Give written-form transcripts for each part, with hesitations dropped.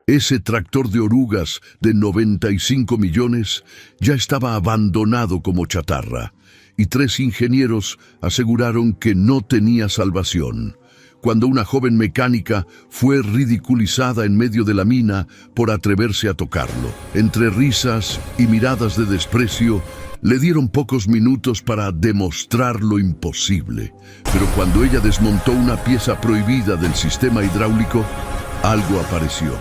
Ese tractor de orugas de 95 millones ya estaba abandonado como chatarra, y 3 ingenieros aseguraron que no tenía salvación, cuando una joven mecánica fue ridiculizada en medio de la mina por atreverse a tocarlo. Entre risas y miradas de desprecio, le dieron pocos minutos para demostrar lo imposible, pero cuando ella desmontó una pieza prohibida del sistema hidráulico, algo apareció.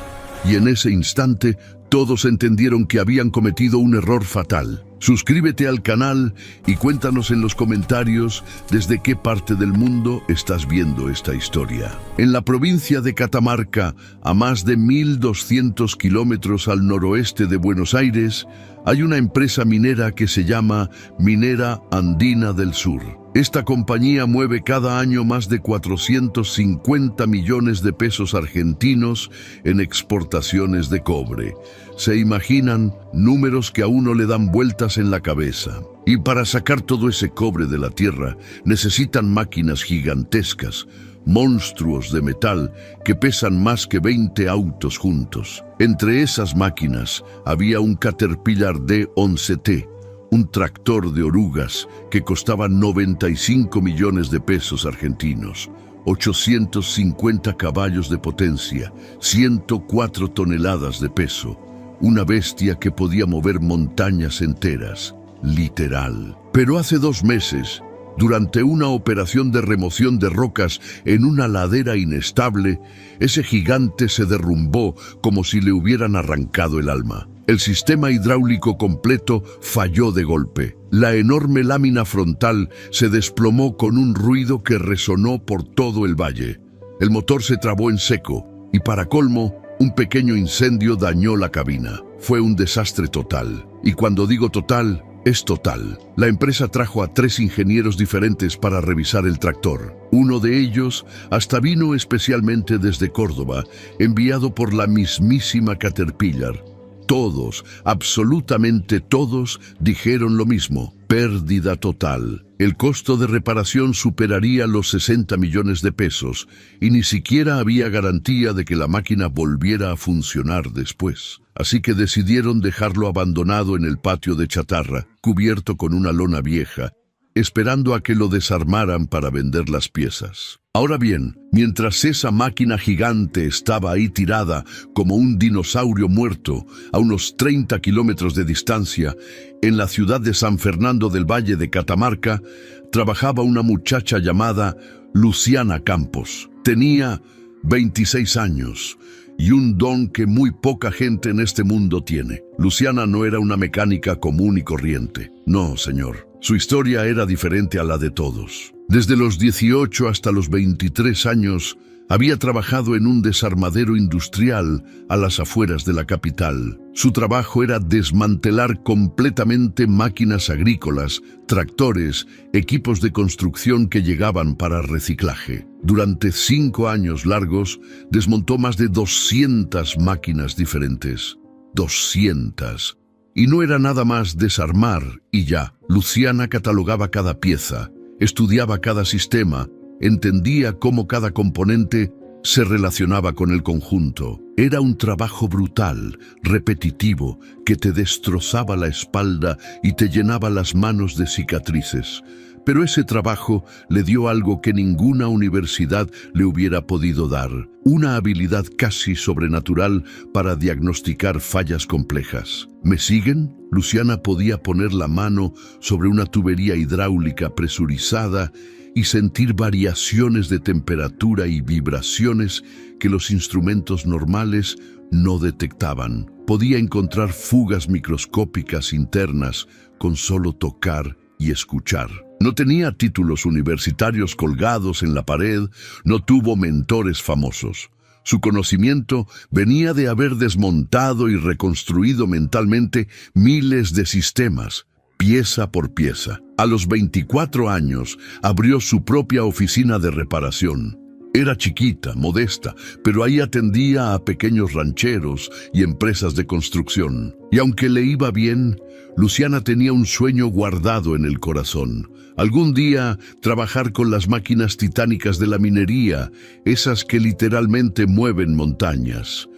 Y en ese instante, todos entendieron que habían cometido un error fatal. Suscríbete al canal y cuéntanos en los comentarios desde qué parte del mundo estás viendo esta historia. En la provincia de Catamarca, a más de 1.200 kilómetros al noroeste de Buenos Aires, hay una empresa minera que se llama Minera Andina del Sur. Esta compañía mueve cada año más de 450 millones de pesos argentinos en exportaciones de cobre. ¿Se imaginan? Números que a uno le dan vueltas en la cabeza. Y para sacar todo ese cobre de la tierra, necesitan máquinas gigantescas, monstruos de metal que pesan más que 20 autos juntos. Entre esas máquinas había un Caterpillar D11T, un tractor de orugas que costaba 95 millones de pesos argentinos, 850 caballos de potencia, 104 toneladas de peso, una bestia que podía mover montañas enteras, literal. Pero hace 2 meses, durante una operación de remoción de rocas en una ladera inestable, ese gigante se derrumbó como si le hubieran arrancado el alma. El sistema hidráulico completo falló de golpe. La enorme lámina frontal se desplomó con un ruido que resonó por todo el valle. El motor se trabó en seco y, para colmo, un pequeño incendio dañó la cabina. Fue un desastre total. Y cuando digo total, es total. La empresa trajo a 3 ingenieros diferentes para revisar el tractor. Uno de ellos hasta vino especialmente desde Córdoba, enviado por la mismísima Caterpillar. Todos, absolutamente todos, dijeron lo mismo: pérdida total. El costo de reparación superaría los 60 millones de pesos y ni siquiera había garantía de que la máquina volviera a funcionar después. Así que decidieron dejarlo abandonado en el patio de chatarra, cubierto con una lona vieja, esperando a que lo desarmaran para vender las piezas. Ahora bien, mientras esa máquina gigante estaba ahí tirada como un dinosaurio muerto a unos 30 kilómetros de distancia, en la ciudad de San Fernando del Valle de Catamarca, trabajaba una muchacha llamada Luciana Campos. Tenía 26 años y un don que muy poca gente en este mundo tiene. Luciana no era una mecánica común y corriente. No, señor. Su historia era diferente a la de todos. Desde los 18 hasta los 23 años, había trabajado en un desarmadero industrial a las afueras de la capital. Su trabajo era desmantelar completamente máquinas agrícolas, tractores, equipos de construcción que llegaban para reciclaje. Durante 5 años largos, desmontó más de 200 máquinas diferentes. 200. Y no era nada más desarmar y ya. Luciana catalogaba cada pieza, estudiaba cada sistema, entendía cómo cada componente se relacionaba con el conjunto. Era un trabajo brutal, repetitivo, que te destrozaba la espalda y te llenaba las manos de cicatrices. Pero ese trabajo le dio algo que ninguna universidad le hubiera podido dar: una habilidad casi sobrenatural para diagnosticar fallas complejas. ¿Me siguen? Luciana podía poner la mano sobre una tubería hidráulica presurizada y sentir variaciones de temperatura y vibraciones que los instrumentos normales no detectaban. Podía encontrar fugas microscópicas internas con solo tocar y escuchar. No tenía títulos universitarios colgados en la pared, no tuvo mentores famosos. Su conocimiento venía de haber desmontado y reconstruido mentalmente miles de sistemas, pieza por pieza. A los 24 años abrió su propia oficina de reparación. Era chiquita, modesta, pero ahí atendía a pequeños rancheros y empresas de construcción. Y aunque le iba bien, Luciana tenía un sueño guardado en el corazón: algún día trabajar con las máquinas titánicas de la minería, esas que literalmente mueven montañas.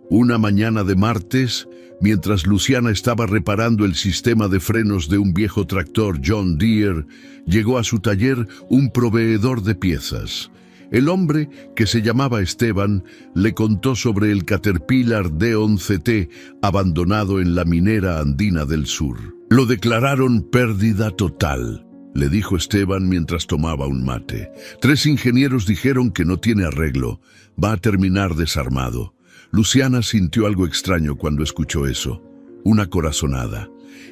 Una mañana de martes, mientras Luciana estaba reparando el sistema de frenos de un viejo tractor John Deere, llegó a su taller un proveedor de piezas. El hombre, que se llamaba Esteban, le contó sobre el Caterpillar D11T abandonado en la minera andina del sur. Lo declararon pérdida total, le dijo Esteban mientras tomaba un mate. 3 ingenieros dijeron que no tiene arreglo, va a terminar desarmado. Luciana sintió algo extraño cuando escuchó eso, una corazonada.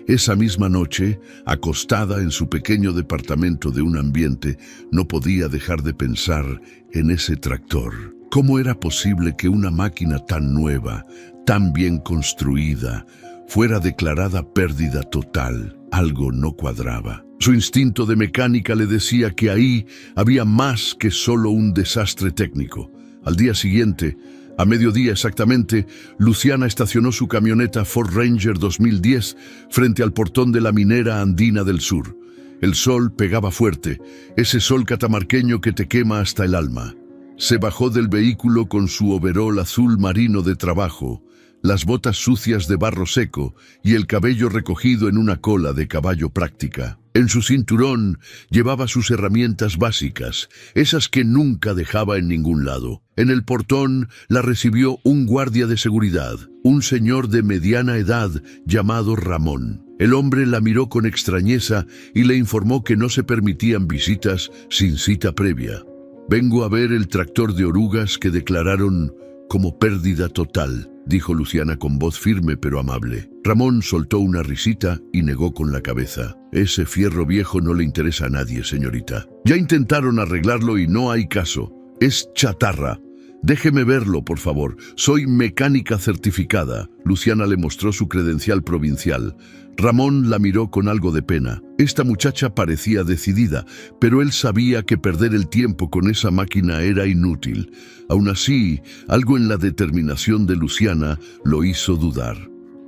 Esa misma noche, acostada en su pequeño departamento de un ambiente, no podía dejar de pensar en ese tractor. ¿Cómo era posible que una máquina tan nueva, tan bien construida, fuera declarada pérdida total? Algo no cuadraba. Su instinto de mecánica le decía que ahí había más que solo un desastre técnico. Al día siguiente, a mediodía exactamente, Luciana estacionó su camioneta Ford Ranger 2010 frente al portón de la minera andina del sur. El sol pegaba fuerte, ese sol catamarqueño que te quema hasta el alma. Se bajó del vehículo con su overol azul marino de trabajo, las botas sucias de barro seco y el cabello recogido en una cola de caballo práctica. En su cinturón llevaba sus herramientas básicas, esas que nunca dejaba en ningún lado. En el portón la recibió un guardia de seguridad, un señor de mediana edad llamado Ramón. El hombre la miró con extrañeza y le informó que no se permitían visitas sin cita previa. «Vengo a ver el tractor de orugas que declararon como pérdida total», dijo Luciana con voz firme pero amable. Ramón soltó una risita y negó con la cabeza. «Ese fierro viejo no le interesa a nadie, señorita. Ya intentaron arreglarlo y no hay caso. Es chatarra. Déjeme verlo, por favor. Soy mecánica certificada». Luciana le mostró su credencial provincial. Ramón la miró con algo de pena. Esta muchacha parecía decidida, pero él sabía que perder el tiempo con esa máquina era inútil. Aún así, algo en la determinación de Luciana lo hizo dudar.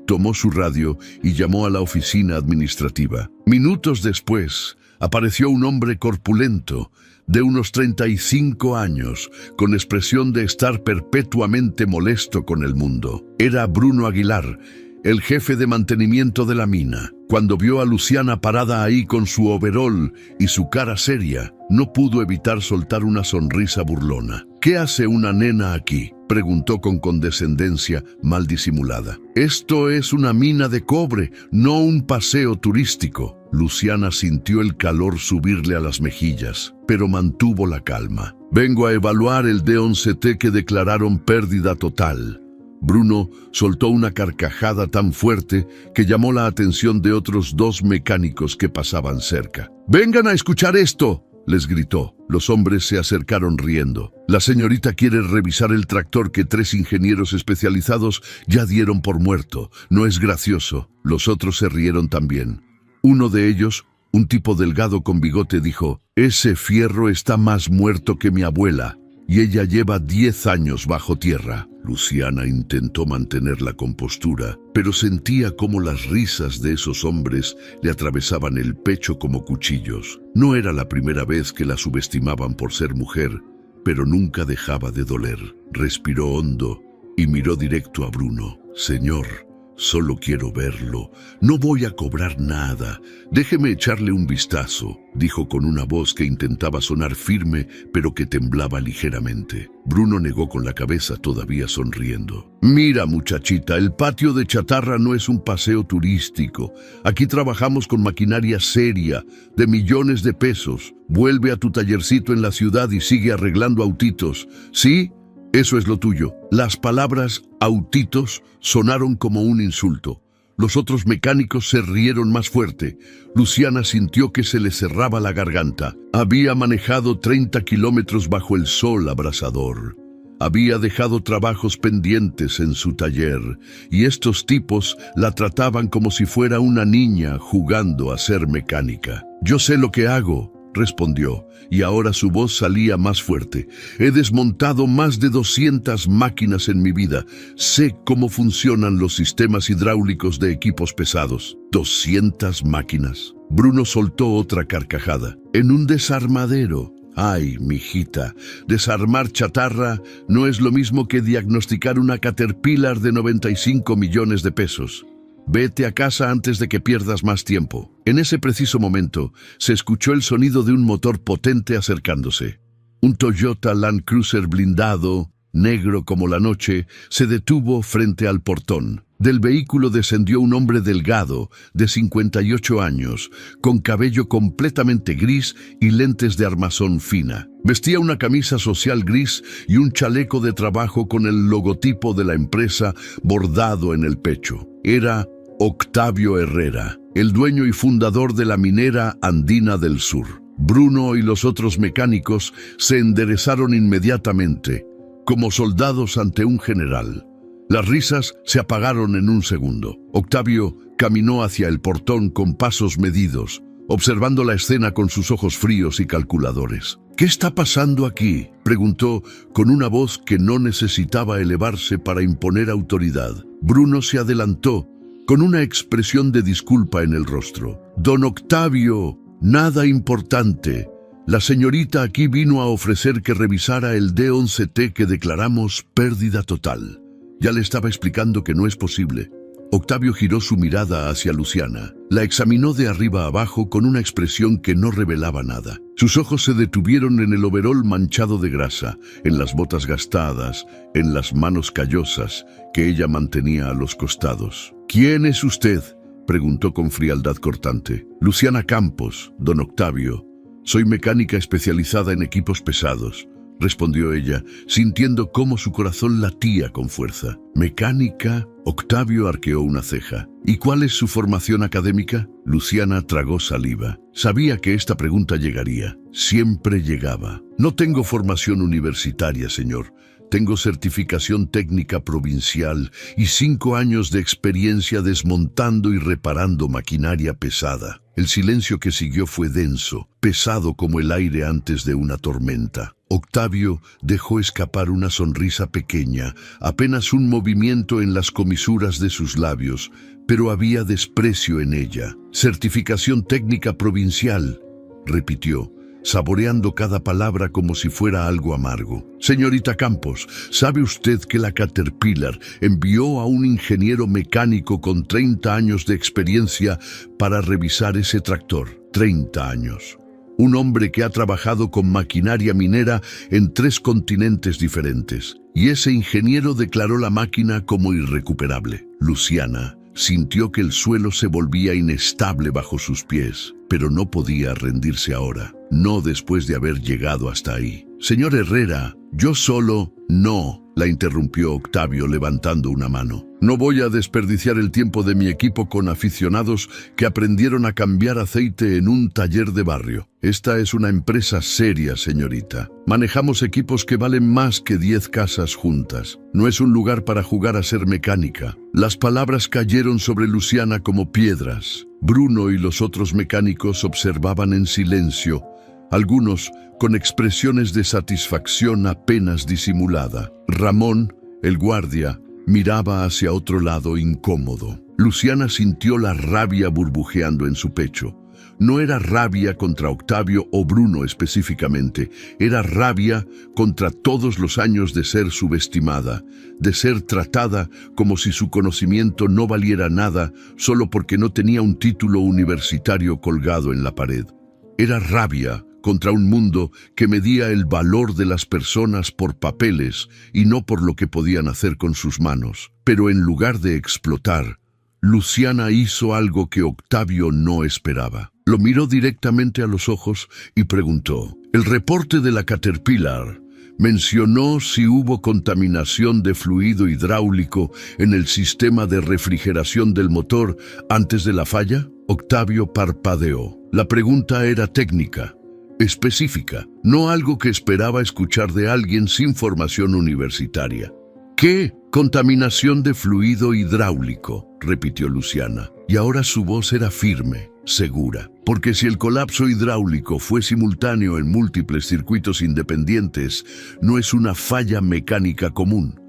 Tomó su radio y llamó a la oficina administrativa. Minutos después, apareció un hombre corpulento, de unos 35 años, con expresión de estar perpetuamente molesto con el mundo. Era Bruno Aguilar, el jefe de mantenimiento de la mina. Cuando vio a Luciana parada ahí con su overol y su cara seria, no pudo evitar soltar una sonrisa burlona. «¿Qué hace una nena aquí?», preguntó con condescendencia mal disimulada. «Esto es una mina de cobre, no un paseo turístico». Luciana sintió el calor subirle a las mejillas, pero mantuvo la calma. «Vengo a evaluar el D11T que declararon pérdida total». Bruno soltó una carcajada tan fuerte que llamó la atención de otros 2 mecánicos que pasaban cerca. «¡Vengan a escuchar esto!», les gritó. Los hombres se acercaron riendo. «La señorita quiere revisar el tractor que 3 ingenieros especializados ya dieron por muerto. No es gracioso». Los otros se rieron también. Uno de ellos, un tipo delgado con bigote, dijo: «Ese fierro está más muerto que mi abuela, y ella lleva 10 años bajo tierra». Luciana intentó mantener la compostura, pero sentía cómo las risas de esos hombres le atravesaban el pecho como cuchillos. No era la primera vez que la subestimaban por ser mujer, pero nunca dejaba de doler. Respiró hondo y miró directo a Bruno. «Señor, solo quiero verlo. No voy a cobrar nada. Déjeme echarle un vistazo», dijo con una voz que intentaba sonar firme, pero que temblaba ligeramente. Bruno negó con la cabeza, todavía sonriendo. «Mira, muchachita, el patio de chatarra no es un paseo turístico. Aquí trabajamos con maquinaria seria, de millones de pesos. Vuelve a tu tallercito en la ciudad y sigue arreglando autitos. ¿Sí? Eso es lo tuyo». Las palabras «autitos» sonaron como un insulto. Los otros mecánicos se rieron más fuerte. Luciana sintió que se le cerraba la garganta. Había manejado 30 kilómetros bajo el sol abrasador. Había dejado trabajos pendientes en su taller, y estos tipos la trataban como si fuera una niña jugando a ser mecánica. «Yo sé lo que hago», respondió, y ahora su voz salía más fuerte. «He desmontado más de 200 máquinas en mi vida. Sé cómo funcionan los sistemas hidráulicos de equipos pesados». «¿200 máquinas?» Bruno soltó otra carcajada. «En un desarmadero. Ay, mijita, desarmar chatarra no es lo mismo que diagnosticar una Caterpillar de 95 millones de pesos. Vete a casa antes de que pierdas más tiempo. En ese preciso momento, se escuchó el sonido de un motor potente acercándose. Un Toyota Land Cruiser blindado, negro como la noche, se detuvo frente al portón. Del vehículo descendió un hombre delgado, de 58 años, con cabello completamente gris y lentes de armazón fina. Vestía una camisa social gris y un chaleco de trabajo con el logotipo de la empresa bordado en el pecho. Era Octavio Herrera, el dueño y fundador de la minera Andina del Sur. Bruno y los otros mecánicos se enderezaron inmediatamente, como soldados ante un general. Las risas se apagaron en un segundo. Octavio caminó hacia el portón con pasos medidos, observando la escena con sus ojos fríos y calculadores. «¿Qué está pasando aquí?», preguntó con una voz que no necesitaba elevarse para imponer autoridad. Bruno se adelantó, con una expresión de disculpa en el rostro. «Don Octavio, nada importante. La señorita aquí vino a ofrecer que revisara el D11T que declaramos pérdida total. Ya le estaba explicando que no es posible». Octavio giró su mirada hacia Luciana. La examinó de arriba abajo con una expresión que no revelaba nada. Sus ojos se detuvieron en el overol manchado de grasa, en las botas gastadas, en las manos callosas que ella mantenía a los costados. «¿Quién es usted?», preguntó con frialdad cortante. «Luciana Campos, don Octavio. Soy mecánica especializada en equipos pesados», respondió ella, sintiendo cómo su corazón latía con fuerza. «¿Mecánica?», Octavio arqueó una ceja. «¿Y cuál es su formación académica?». Luciana tragó saliva. Sabía que esta pregunta llegaría. Siempre llegaba. «No tengo formación universitaria, señor. Tengo certificación técnica provincial y 5 años de experiencia desmontando y reparando maquinaria pesada». El silencio que siguió fue denso, pesado como el aire antes de una tormenta. Octavio dejó escapar una sonrisa pequeña, apenas un movimiento en las comisuras de sus labios, pero había desprecio en ella. «Certificación técnica provincial», repitió, saboreando cada palabra como si fuera algo amargo. «Señorita Campos, ¿sabe usted que la Caterpillar envió a un ingeniero mecánico con 30 años de experiencia para revisar ese tractor? 30 años. Un hombre que ha trabajado con maquinaria minera en 3 continentes diferentes. Y ese ingeniero declaró la máquina como irrecuperable». Luciana sintió que el suelo se volvía inestable bajo sus pies, pero no podía rendirse ahora, no después de haber llegado hasta ahí. «Señor Herrera, yo solo...». «No», la interrumpió Octavio levantando una mano. «No voy a desperdiciar el tiempo de mi equipo con aficionados que aprendieron a cambiar aceite en un taller de barrio. Esta es una empresa seria, señorita. Manejamos equipos que valen más que 10 casas juntas. No es un lugar para jugar a ser mecánica». Las palabras cayeron sobre Luciana como piedras. Bruno y los otros mecánicos observaban en silencio, algunos con expresiones de satisfacción apenas disimulada. Ramón, el guardia, miraba hacia otro lado incómodo. Luciana sintió la rabia burbujeando en su pecho. No era rabia contra Octavio o Bruno específicamente, era rabia contra todos los años de ser subestimada, de ser tratada como si su conocimiento no valiera nada solo porque no tenía un título universitario colgado en la pared. Era rabia contra un mundo que medía el valor de las personas por papeles y no por lo que podían hacer con sus manos. Pero en lugar de explotar, Luciana hizo algo que Octavio no esperaba. Lo miró directamente a los ojos y preguntó: «El reporte de la Caterpillar mencionó si hubo contaminación de fluido hidráulico en el sistema de refrigeración del motor antes de la falla». Octavio parpadeó. La pregunta era técnica, específica, no algo que esperaba escuchar de alguien sin formación universitaria. «¿Qué? Contaminación de fluido hidráulico», repitió Luciana, y ahora su voz era firme, segura, porque si el colapso hidráulico fue simultáneo en múltiples circuitos independientes, no es una falla mecánica común.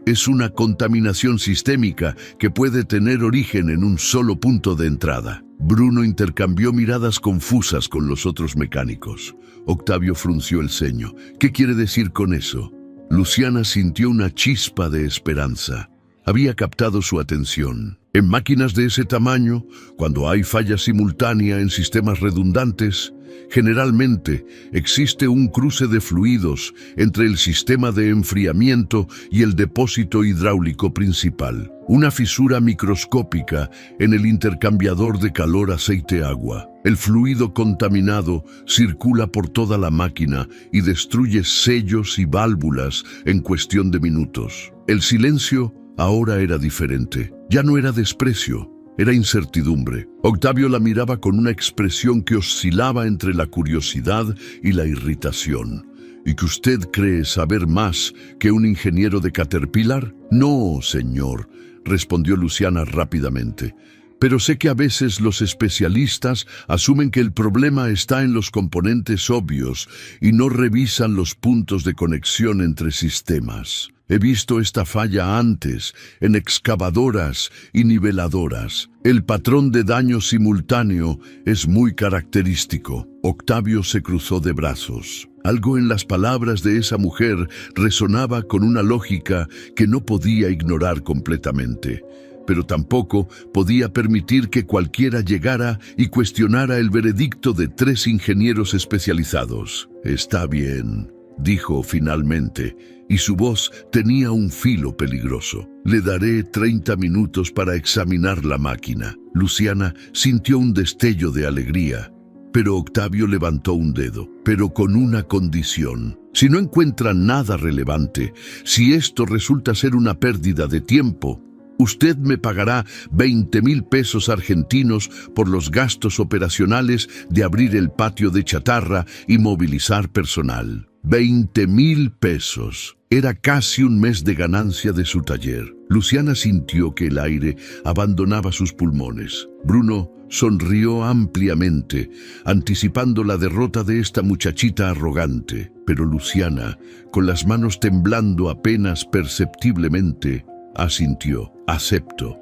Es una contaminación sistémica que puede tener origen en un solo punto de entrada. Bruno intercambió miradas confusas con los otros mecánicos. Octavio frunció el ceño. ¿Qué quiere decir con eso? Luciana sintió una chispa de esperanza. Había captado su atención. En máquinas de ese tamaño, cuando hay falla simultánea en sistemas redundantes, generalmente existe un cruce de fluidos entre el sistema de enfriamiento y el depósito hidráulico principal. Una fisura microscópica en el intercambiador de calor aceite-agua. El fluido contaminado circula por toda la máquina y destruye sellos y válvulas en cuestión de minutos. El silencio ahora era diferente. Ya no era desprecio, era incertidumbre. Octavio la miraba con una expresión que oscilaba entre la curiosidad y la irritación. ¿Y que usted cree saber más que un ingeniero de Caterpillar? No, señor, respondió Luciana rápidamente. Pero sé que a veces los especialistas asumen que el problema está en los componentes obvios y no revisan los puntos de conexión entre sistemas. He visto esta falla antes, en excavadoras y niveladoras. El patrón de daño simultáneo es muy característico. Octavio se cruzó de brazos. Algo en las palabras de esa mujer resonaba con una lógica que no podía ignorar completamente. Pero tampoco podía permitir que cualquiera llegara y cuestionara el veredicto de 3 ingenieros especializados. Está bien, dijo finalmente, y su voz tenía un filo peligroso. Le daré 30 minutos para examinar la máquina. Luciana sintió un destello de alegría, pero Octavio levantó un dedo, pero con una condición. Si no encuentra nada relevante, si esto resulta ser una pérdida de tiempo, usted me pagará 20,000 pesos argentinos por los gastos operacionales de abrir el patio de chatarra y movilizar personal. 20,000 pesos. Era casi un mes de ganancia de su taller. Luciana sintió que el aire abandonaba sus pulmones. Bruno sonrió ampliamente, anticipando la derrota de esta muchachita arrogante. Pero Luciana, con las manos temblando apenas perceptiblemente, asintió. Acepto.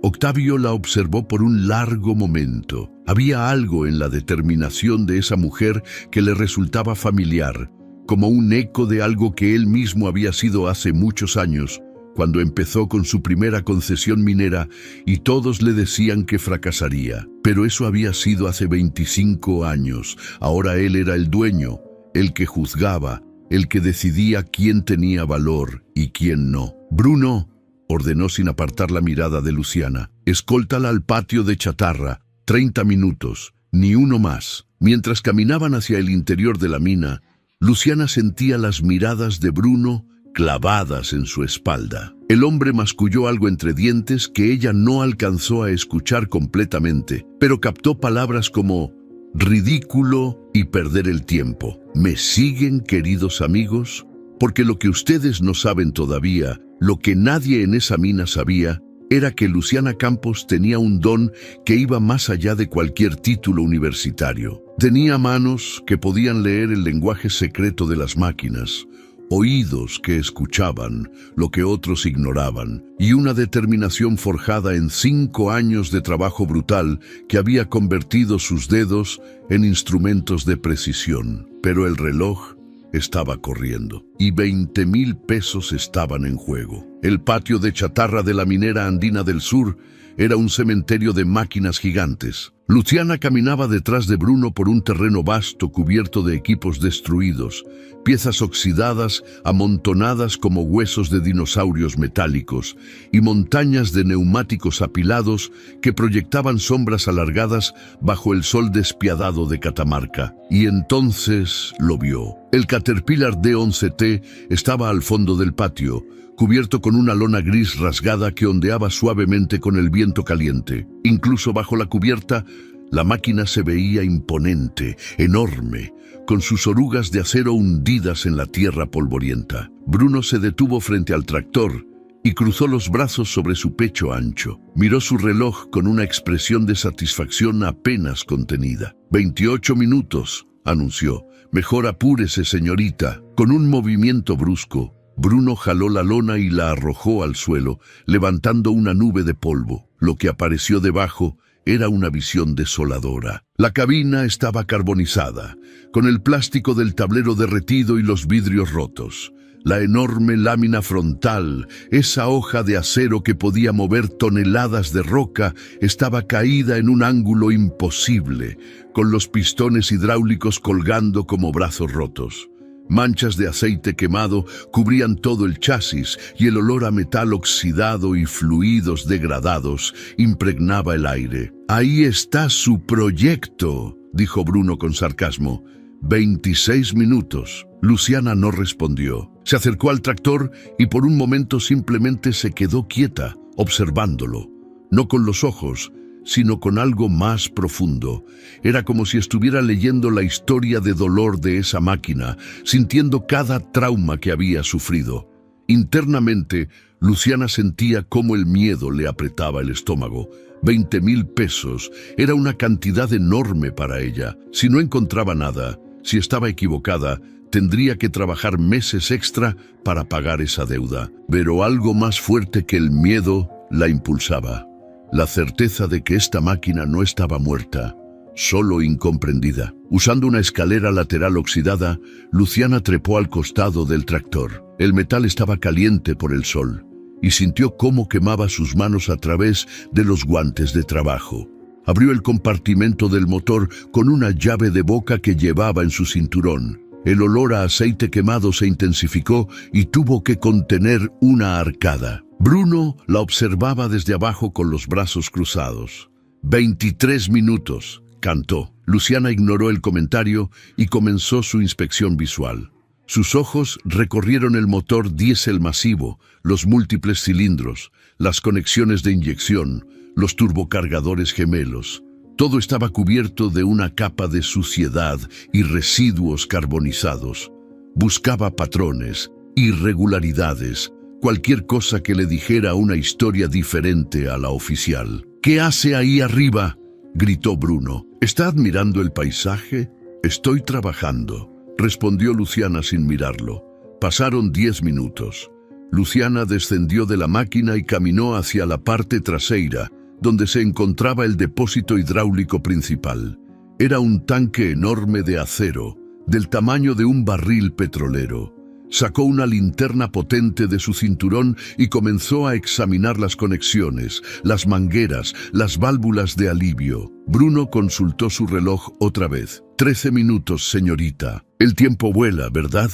Octavio la observó por un largo momento. Había algo en la determinación de esa mujer que le resultaba familiar, como un eco de algo que él mismo había sido hace muchos años, cuando empezó con su primera concesión minera y todos le decían que fracasaría. Pero eso había sido hace 25 años. Ahora él era el dueño, el que juzgaba, el que decidía quién tenía valor y quién no. Bruno, ordenó sin apartar la mirada de Luciana, escóltala al patio de chatarra, 30 minutos, ni uno más. Mientras caminaban hacia el interior de la mina, Luciana sentía las miradas de Bruno clavadas en su espalda. El hombre masculló algo entre dientes que ella no alcanzó a escuchar completamente, pero captó palabras como ridículo y perder el tiempo. ¿Me siguen, queridos amigos? Porque lo que ustedes no saben todavía, lo que nadie en esa mina sabía, era que Luciana Campos tenía un don que iba más allá de cualquier título universitario. Tenía manos que podían leer el lenguaje secreto de las máquinas, oídos que escuchaban lo que otros ignoraban, y una determinación forjada en 5 años de trabajo brutal que había convertido sus dedos en instrumentos de precisión. Pero el reloj estaba corriendo y 20,000 pesos estaban en juego. El patio de chatarra de la minera andina del sur era un cementerio de máquinas gigantes. Luciana caminaba detrás de Bruno por un terreno vasto cubierto de equipos destruidos, piezas oxidadas amontonadas como huesos de dinosaurios metálicos y montañas de neumáticos apilados que proyectaban sombras alargadas bajo el sol despiadado de Catamarca. Y entonces lo vio. El Caterpillar D11T estaba al fondo del patio, cubierto con una lona gris rasgada que ondeaba suavemente con el viento caliente. Incluso bajo la cubierta, la máquina se veía imponente, enorme, con sus orugas de acero hundidas en la tierra polvorienta. Bruno se detuvo frente al tractor y cruzó los brazos sobre su pecho ancho. Miró su reloj con una expresión de satisfacción apenas contenida. 28 minutos, anunció. Mejor apúrese, señorita. Con un movimiento brusco, Bruno jaló la lona y la arrojó al suelo, levantando una nube de polvo. Lo que apareció debajo era una visión desoladora. La cabina estaba carbonizada, con el plástico del tablero derretido y los vidrios rotos. La enorme lámina frontal, esa hoja de acero que podía mover toneladas de roca, estaba caída en un ángulo imposible, con los pistones hidráulicos colgando como brazos rotos. Manchas de aceite quemado cubrían todo el chasis y el olor a metal oxidado y fluidos degradados impregnaba el aire. «Ahí está su proyecto», dijo Bruno con sarcasmo. 26 minutos. Luciana no respondió. Se acercó al tractor y por un momento simplemente se quedó quieta, observándolo. No con los ojos, sino con algo más profundo. Era como si estuviera leyendo la historia de dolor de esa máquina, sintiendo cada trauma que había sufrido. Internamente, Luciana sentía cómo el miedo le apretaba el estómago. 20,000 pesos era una cantidad enorme para ella. Si no encontraba nada, si estaba equivocada, tendría que trabajar meses extra para pagar esa deuda. Pero algo más fuerte que el miedo la impulsaba. La certeza de que esta máquina no estaba muerta, solo incomprendida. Usando una escalera lateral oxidada, Luciana trepó al costado del tractor. El metal estaba caliente por el sol y sintió cómo quemaba sus manos a través de los guantes de trabajo. Abrió el compartimento del motor con una llave de boca que llevaba en su cinturón. El olor a aceite quemado se intensificó y tuvo que contener una arcada. Bruno la observaba desde abajo con los brazos cruzados. 23 minutos, cantó. Luciana ignoró el comentario y comenzó su inspección visual. Sus ojos recorrieron el motor diésel masivo, los múltiples cilindros, las conexiones de inyección, los turbocargadores gemelos. Todo estaba cubierto de una capa de suciedad y residuos carbonizados. Buscaba patrones, irregularidades, cualquier cosa que le dijera una historia diferente a la oficial. «¿Qué hace ahí arriba?», gritó Bruno. «¿Está admirando el paisaje?». «Estoy trabajando», respondió Luciana sin mirarlo. Pasaron 10 minutos. Luciana descendió de la máquina y caminó hacia la parte trasera, donde se encontraba el depósito hidráulico principal. Era un tanque enorme de acero, del tamaño de un barril petrolero. Sacó una linterna potente de su cinturón y comenzó a examinar las conexiones, las mangueras, las válvulas de alivio. Bruno consultó su reloj otra vez. 13 minutos, señorita. El tiempo vuela, ¿verdad?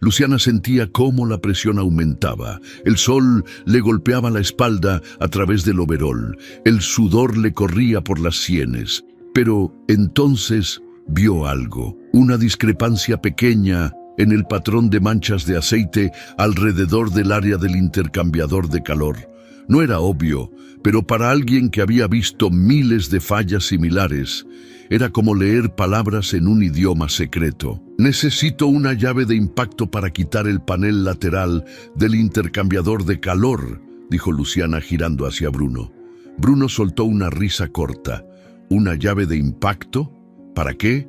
Luciana sentía cómo la presión aumentaba. El sol le golpeaba la espalda a través del overol. El sudor le corría por las sienes. Pero entonces vio algo. Una discrepancia pequeña en el patrón de manchas de aceite alrededor del área del intercambiador de calor. No era obvio, pero para alguien que había visto miles de fallas similares, era como leer palabras en un idioma secreto. «Necesito una llave de impacto para quitar el panel lateral del intercambiador de calor», dijo Luciana girando hacia Bruno. Bruno soltó una risa corta. «¿Una llave de impacto? ¿Para qué?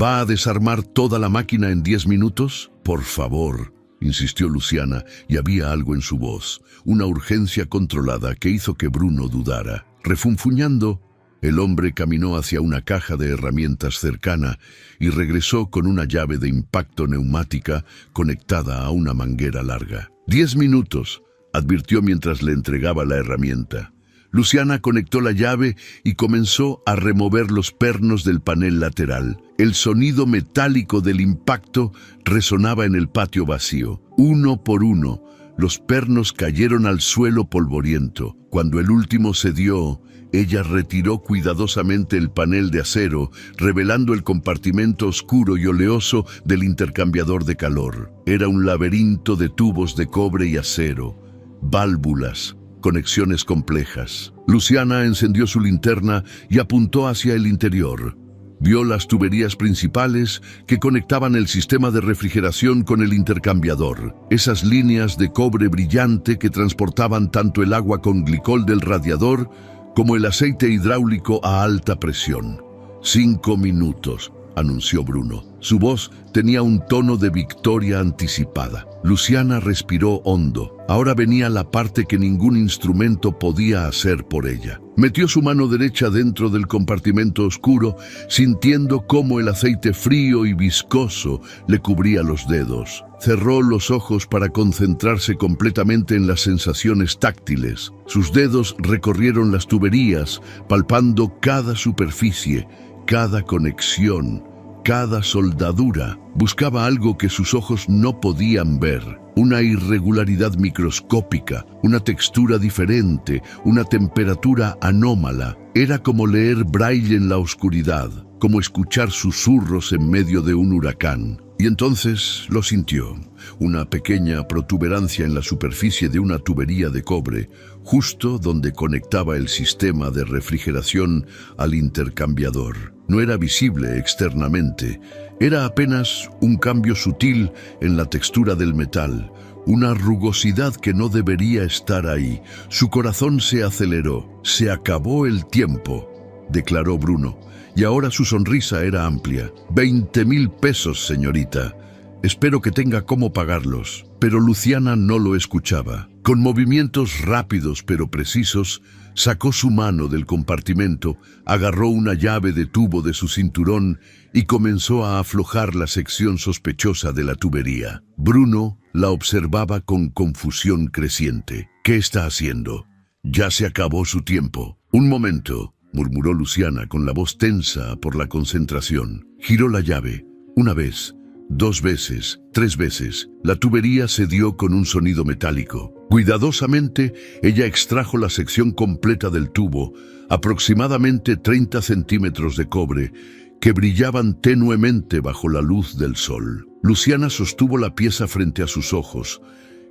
¿Va a desarmar toda la máquina en 10 minutos? Por favor», insistió Luciana, y había algo en su voz, una urgencia controlada que hizo que Bruno dudara. Refunfuñando, el hombre caminó hacia una caja de herramientas cercana y regresó con una llave de impacto neumática conectada a una manguera larga. 10 minutos, advirtió mientras le entregaba la herramienta. Luciana conectó la llave y comenzó a remover los pernos del panel lateral. El sonido metálico del impacto resonaba en el patio vacío. Uno por uno, los pernos cayeron al suelo polvoriento. Cuando el último cedió, ella retiró cuidadosamente el panel de acero, revelando el compartimento oscuro y oleoso del intercambiador de calor. Era un laberinto de tubos de cobre y acero, válvulas, conexiones complejas. Luciana encendió su linterna y apuntó hacia el interior. Vio las tuberías principales que conectaban el sistema de refrigeración con el intercambiador. Esas líneas de cobre brillante que transportaban tanto el agua con glicol del radiador como el aceite hidráulico a alta presión. 5 minutos, anunció Bruno. Su voz tenía un tono de victoria anticipada. Luciana respiró hondo. Ahora venía la parte que ningún instrumento podía hacer por ella. Metió su mano derecha dentro del compartimento oscuro, sintiendo cómo el aceite frío y viscoso le cubría los dedos. Cerró los ojos para concentrarse completamente en las sensaciones táctiles. Sus dedos recorrieron las tuberías, palpando cada superficie, cada conexión, cada soldadura. Buscaba algo que sus ojos no podían ver. Una irregularidad microscópica, una textura diferente, una temperatura anómala. Era como leer braille en la oscuridad, como escuchar susurros en medio de un huracán. Y entonces lo sintió, una pequeña protuberancia en la superficie de una tubería de cobre, justo donde conectaba el sistema de refrigeración al intercambiador. No era visible externamente, era apenas un cambio sutil en la textura del metal, una rugosidad que no debería estar ahí. Su corazón se aceleró. «Se acabó el tiempo», declaró Bruno. Y ahora su sonrisa era amplia. 20.000 pesos, señorita. Espero que tenga cómo pagarlos. Pero Luciana no lo escuchaba. Con movimientos rápidos pero precisos, sacó su mano del compartimento, agarró una llave de tubo de su cinturón y comenzó a aflojar la sección sospechosa de la tubería. Bruno la observaba con confusión creciente. «¿Qué está haciendo? Ya se acabó su tiempo». «Un momento», murmuró Luciana con la voz tensa por la concentración. Giró la llave. Una vez, 2 veces, 3 veces. La tubería cedió con un sonido metálico. Cuidadosamente, ella extrajo la sección completa del tubo, aproximadamente 30 centímetros de cobre, que brillaban tenuemente bajo la luz del sol. Luciana sostuvo la pieza frente a sus ojos,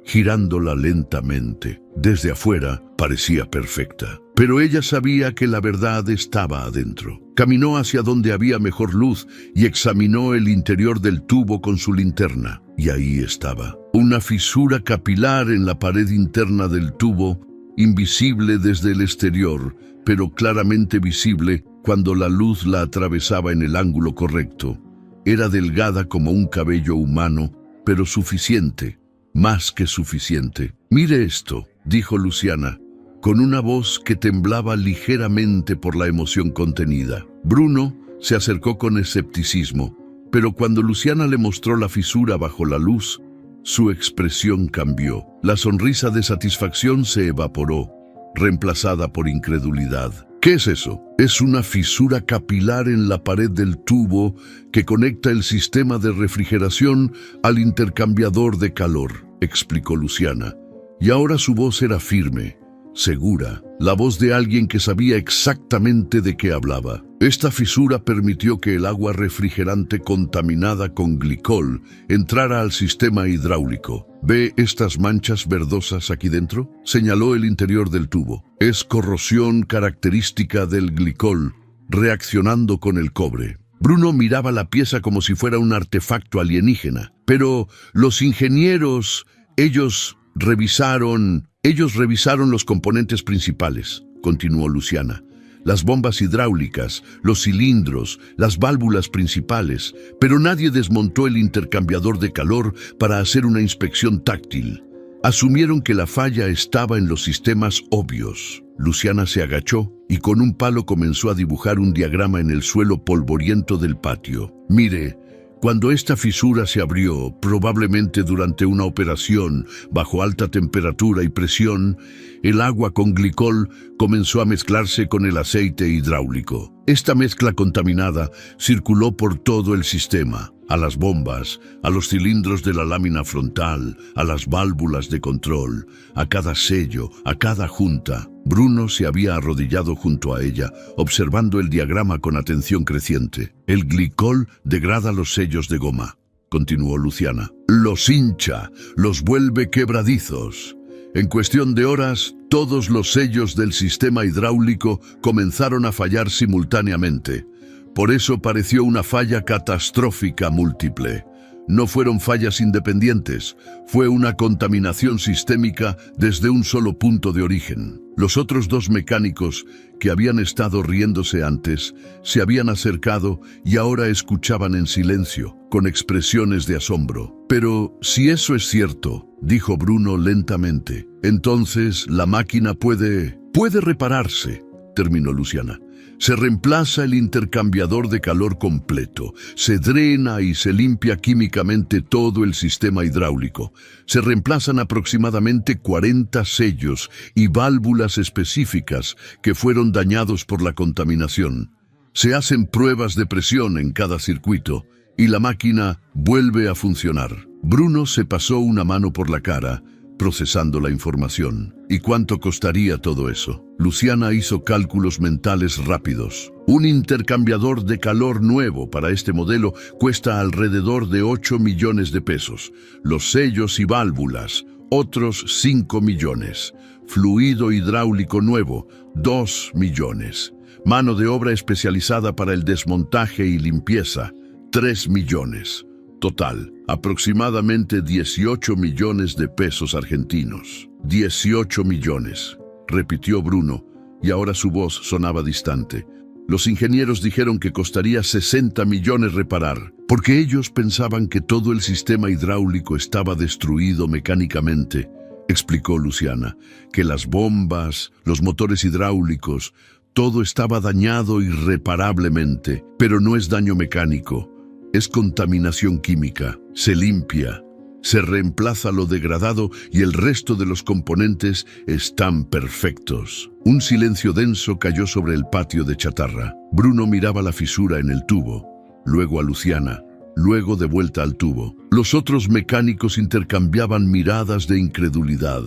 girándola lentamente. Desde afuera parecía perfecta, pero ella sabía que la verdad estaba adentro. Caminó hacia donde había mejor luz y examinó el interior del tubo con su linterna. Y ahí estaba, una fisura capilar en la pared interna del tubo, invisible desde el exterior, pero claramente visible cuando la luz la atravesaba en el ángulo correcto. Era delgada como un cabello humano, pero suficiente. Más que suficiente. «Mire esto», dijo Luciana, con una voz que temblaba ligeramente por la emoción contenida. Bruno se acercó con escepticismo, pero cuando Luciana le mostró la fisura bajo la luz, su expresión cambió. La sonrisa de satisfacción se evaporó, reemplazada por incredulidad. «¿Qué es eso?» «Es una fisura capilar en la pared del tubo que conecta el sistema de refrigeración al intercambiador de calor», explicó Luciana. Y ahora su voz era firme, segura, la voz de alguien que sabía exactamente de qué hablaba. Esta fisura permitió que el agua refrigerante contaminada con glicol entrara al sistema hidráulico. «¿Ve estas manchas verdosas aquí dentro?», señaló el interior del tubo. «Es corrosión característica del glicol, reaccionando con el cobre». Bruno miraba la pieza como si fuera un artefacto alienígena. «Pero los ingenieros, ellos revisaron los componentes principales», continuó Luciana. «Las bombas hidráulicas, los cilindros, las válvulas principales, pero nadie desmontó el intercambiador de calor para hacer una inspección táctil. Asumieron que la falla estaba en los sistemas obvios». Luciana se agachó y con un palo comenzó a dibujar un diagrama en el suelo polvoriento del patio. «Mire, cuando esta fisura se abrió, probablemente durante una operación bajo alta temperatura y presión, el agua con glicol comenzó a mezclarse con el aceite hidráulico. Esta mezcla contaminada circuló por todo el sistema, a las bombas, a los cilindros de la lámina frontal, a las válvulas de control, a cada sello, a cada junta». Bruno se había arrodillado junto a ella, observando el diagrama con atención creciente. «El glicol degrada los sellos de goma», continuó Luciana. «Los hincha, los vuelve quebradizos. En cuestión de horas, todos los sellos del sistema hidráulico comenzaron a fallar simultáneamente. Por eso pareció una falla catastrófica múltiple. No fueron fallas independientes, fue una contaminación sistémica desde un solo punto de origen. Los otros dos mecánicos, que habían estado riéndose antes, se habían acercado y ahora escuchaban en silencio, con expresiones de asombro. Pero si eso es cierto, dijo Bruno lentamente, entonces la máquina puede repararse, terminó Luciana. Se reemplaza el intercambiador de calor completo, se drena y se limpia químicamente todo el sistema hidráulico. Se reemplazan aproximadamente 40 sellos y válvulas específicas que fueron dañados por la contaminación. Se hacen pruebas de presión en cada circuito y la máquina vuelve a funcionar. Bruno se pasó una mano por la cara, procesando la información. ¿Y cuánto costaría todo eso? Luciana hizo cálculos mentales rápidos. Un intercambiador de calor nuevo para este modelo cuesta alrededor de 8 millones de pesos. Los sellos y válvulas, otros 5 millones. Fluido hidráulico nuevo, 2 millones. Mano de obra especializada para el desmontaje y limpieza, 3 millones. Total, aproximadamente 18 millones de pesos argentinos. 18 millones, repitió Bruno, y ahora su voz sonaba distante. Los ingenieros dijeron que costaría 60 millones reparar, porque ellos pensaban que todo el sistema hidráulico estaba destruido mecánicamente, explicó Luciana, que las bombas, los motores hidráulicos, todo estaba dañado irreparablemente, pero no es daño mecánico. Es contaminación química, se limpia, se reemplaza lo degradado y el resto de los componentes están perfectos. Un silencio denso cayó sobre el patio de chatarra. Bruno miraba la fisura en el tubo, luego a Luciana, luego de vuelta al tubo. Los otros mecánicos intercambiaban miradas de incredulidad.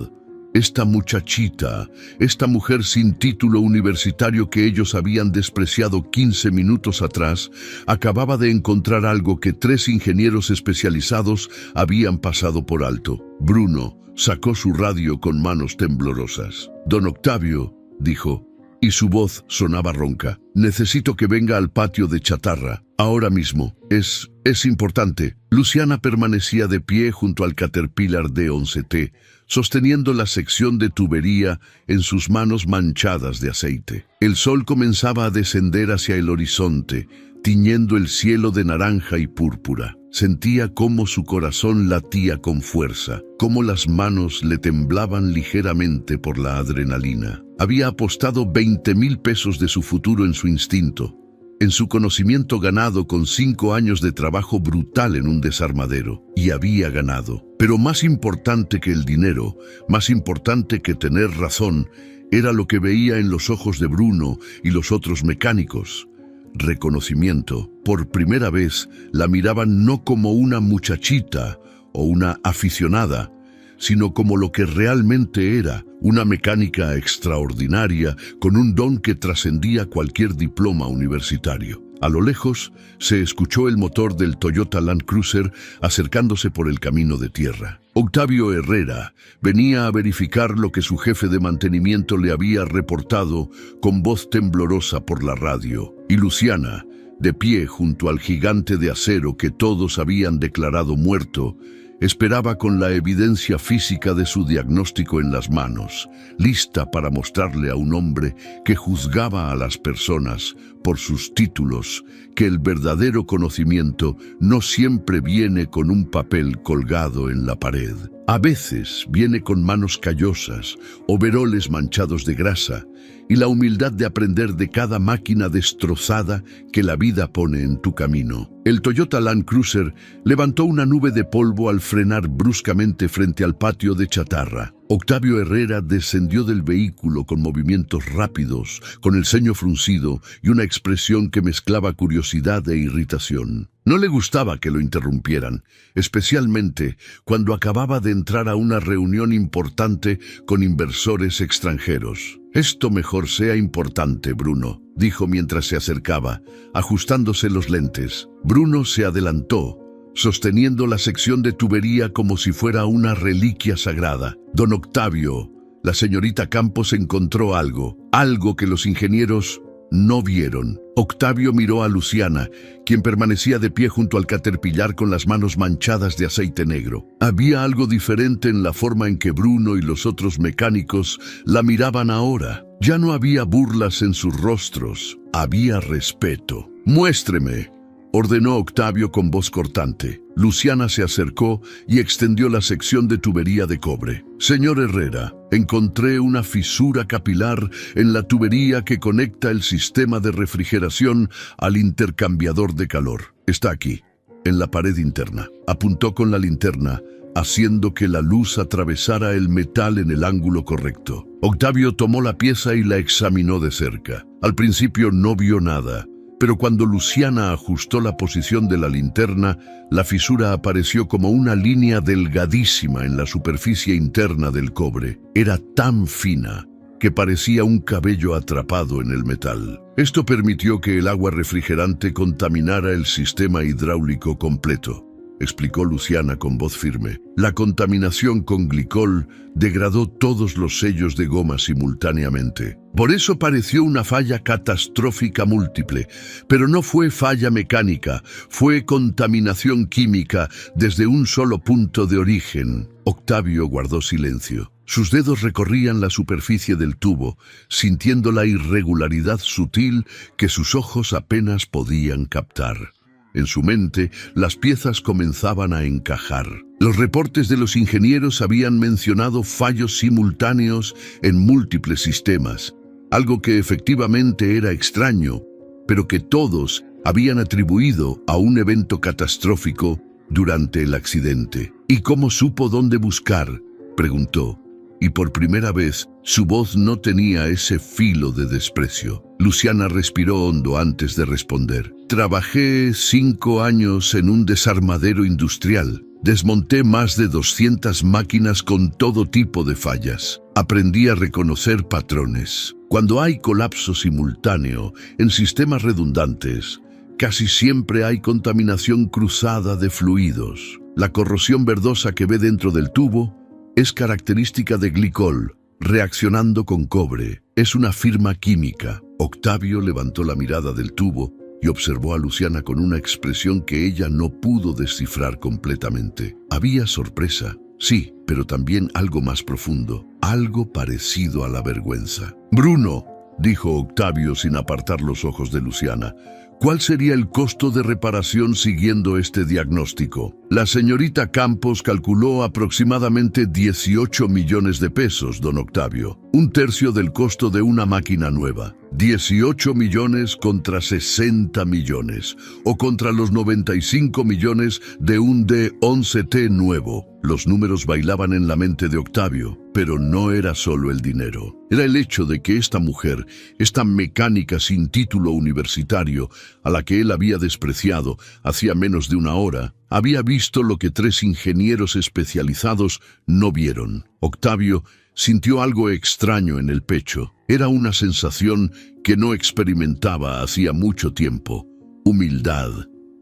Esta muchachita, esta mujer sin título universitario que ellos habían despreciado 15 minutos atrás, acababa de encontrar algo que 3 ingenieros especializados habían pasado por alto. Bruno sacó su radio con manos temblorosas. «Don Octavio», dijo, y su voz sonaba ronca. «Necesito que venga al patio de chatarra, ahora mismo. Es importante». Luciana permanecía de pie junto al Caterpillar D11T, sosteniendo la sección de tubería en sus manos manchadas de aceite. El sol comenzaba a descender hacia el horizonte, tiñendo el cielo de naranja y púrpura. Sentía cómo su corazón latía con fuerza, cómo las manos le temblaban ligeramente por la adrenalina. Había apostado 20.000 pesos de su futuro en su instinto, en su conocimiento ganado con 5 años de trabajo brutal en un desarmadero, y había ganado. Pero más importante que el dinero, más importante que tener razón, era lo que veía en los ojos de Bruno y los otros mecánicos. Reconocimiento. Por primera vez la miraban no como una muchachita o una aficionada, sino como lo que realmente era, una mecánica extraordinaria con un don que trascendía cualquier diploma universitario. A lo lejos se escuchó el motor del Toyota Land Cruiser acercándose por el camino de tierra. Octavio Herrera venía a verificar lo que su jefe de mantenimiento le había reportado con voz temblorosa por la radio. Y Luciana, de pie junto al gigante de acero que todos habían declarado muerto, esperaba con la evidencia física de su diagnóstico en las manos, lista para mostrarle a un hombre que juzgaba a las personas por sus títulos, que el verdadero conocimiento no siempre viene con un papel colgado en la pared. A veces viene con manos callosas, overoles manchados de grasa, y la humildad de aprender de cada máquina destrozada que la vida pone en tu camino. El Toyota Land Cruiser levantó una nube de polvo al frenar bruscamente frente al patio de chatarra. Octavio Herrera descendió del vehículo con movimientos rápidos, con el ceño fruncido y una expresión que mezclaba curiosidad e irritación. No le gustaba que lo interrumpieran, especialmente cuando acababa de entrar a una reunión importante con inversores extranjeros. «Esto mejor sea importante, Bruno», dijo mientras se acercaba, ajustándose los lentes. Bruno se adelantó, sosteniendo la sección de tubería como si fuera una reliquia sagrada. «Don Octavio, la señorita Campos encontró algo que los ingenieros no vieron. Octavio miró a Luciana, quien permanecía de pie junto al caterpillar con las manos manchadas de aceite negro. Había algo diferente en la forma en que Bruno y los otros mecánicos la miraban ahora. Ya no había burlas en sus rostros, había respeto. «Muéstreme», ordenó Octavio con voz cortante. Luciana se acercó y extendió la sección de tubería de cobre. «Señor Herrera, encontré una fisura capilar en la tubería que conecta el sistema de refrigeración al intercambiador de calor. Está aquí, en la pared interna». Apuntó con la linterna, haciendo que la luz atravesara el metal en el ángulo correcto. Octavio tomó la pieza y la examinó de cerca. Al principio no vio nada, pero cuando Luciana ajustó la posición de la linterna, la fisura apareció como una línea delgadísima en la superficie interna del cobre. Era tan fina que parecía un cabello atrapado en el metal. Esto permitió que el agua refrigerante contaminara el sistema hidráulico completo, explicó Luciana con voz firme. La contaminación con glicol degradó todos los sellos de goma simultáneamente. Por eso pareció una falla catastrófica múltiple, pero no fue falla mecánica, fue contaminación química desde un solo punto de origen. Octavio guardó silencio. Sus dedos recorrían la superficie del tubo, sintiendo la irregularidad sutil que sus ojos apenas podían captar. En su mente, las piezas comenzaban a encajar. Los reportes de los ingenieros habían mencionado fallos simultáneos en múltiples sistemas, algo que efectivamente era extraño, pero que todos habían atribuido a un evento catastrófico durante el accidente. ¿Y cómo supo dónde buscar?, preguntó, y por primera vez su voz no tenía ese filo de desprecio. Luciana respiró hondo antes de responder. «Trabajé 5 años en un desarmadero industrial. Desmonté más de 200 máquinas con todo tipo de fallas. Aprendí a reconocer patrones. Cuando hay colapso simultáneo en sistemas redundantes, casi siempre hay contaminación cruzada de fluidos. La corrosión verdosa que ve dentro del tubo es característica de glicol, reaccionando con cobre. Es una firma química». Octavio levantó la mirada del tubo y observó a Luciana con una expresión que ella no pudo descifrar completamente. Había sorpresa, sí, pero también algo más profundo, algo parecido a la vergüenza. «Bruno», dijo Octavio sin apartar los ojos de Luciana, «¿cuál sería el costo de reparación siguiendo este diagnóstico?». La señorita Campos calculó aproximadamente 18 millones de pesos, don Octavio, un tercio del costo de una máquina nueva. 18 millones contra 60 millones, o contra los 95 millones de un D11T nuevo. Los números bailaban en la mente de Octavio, pero no era solo el dinero. Era el hecho de que esta mujer, esta mecánica sin título universitario, a la que él había despreciado hacía menos de una hora, había visto lo que 3 ingenieros especializados no vieron. Octavio sintió algo extraño en el pecho. Era una sensación que no experimentaba hacía mucho tiempo. Humildad.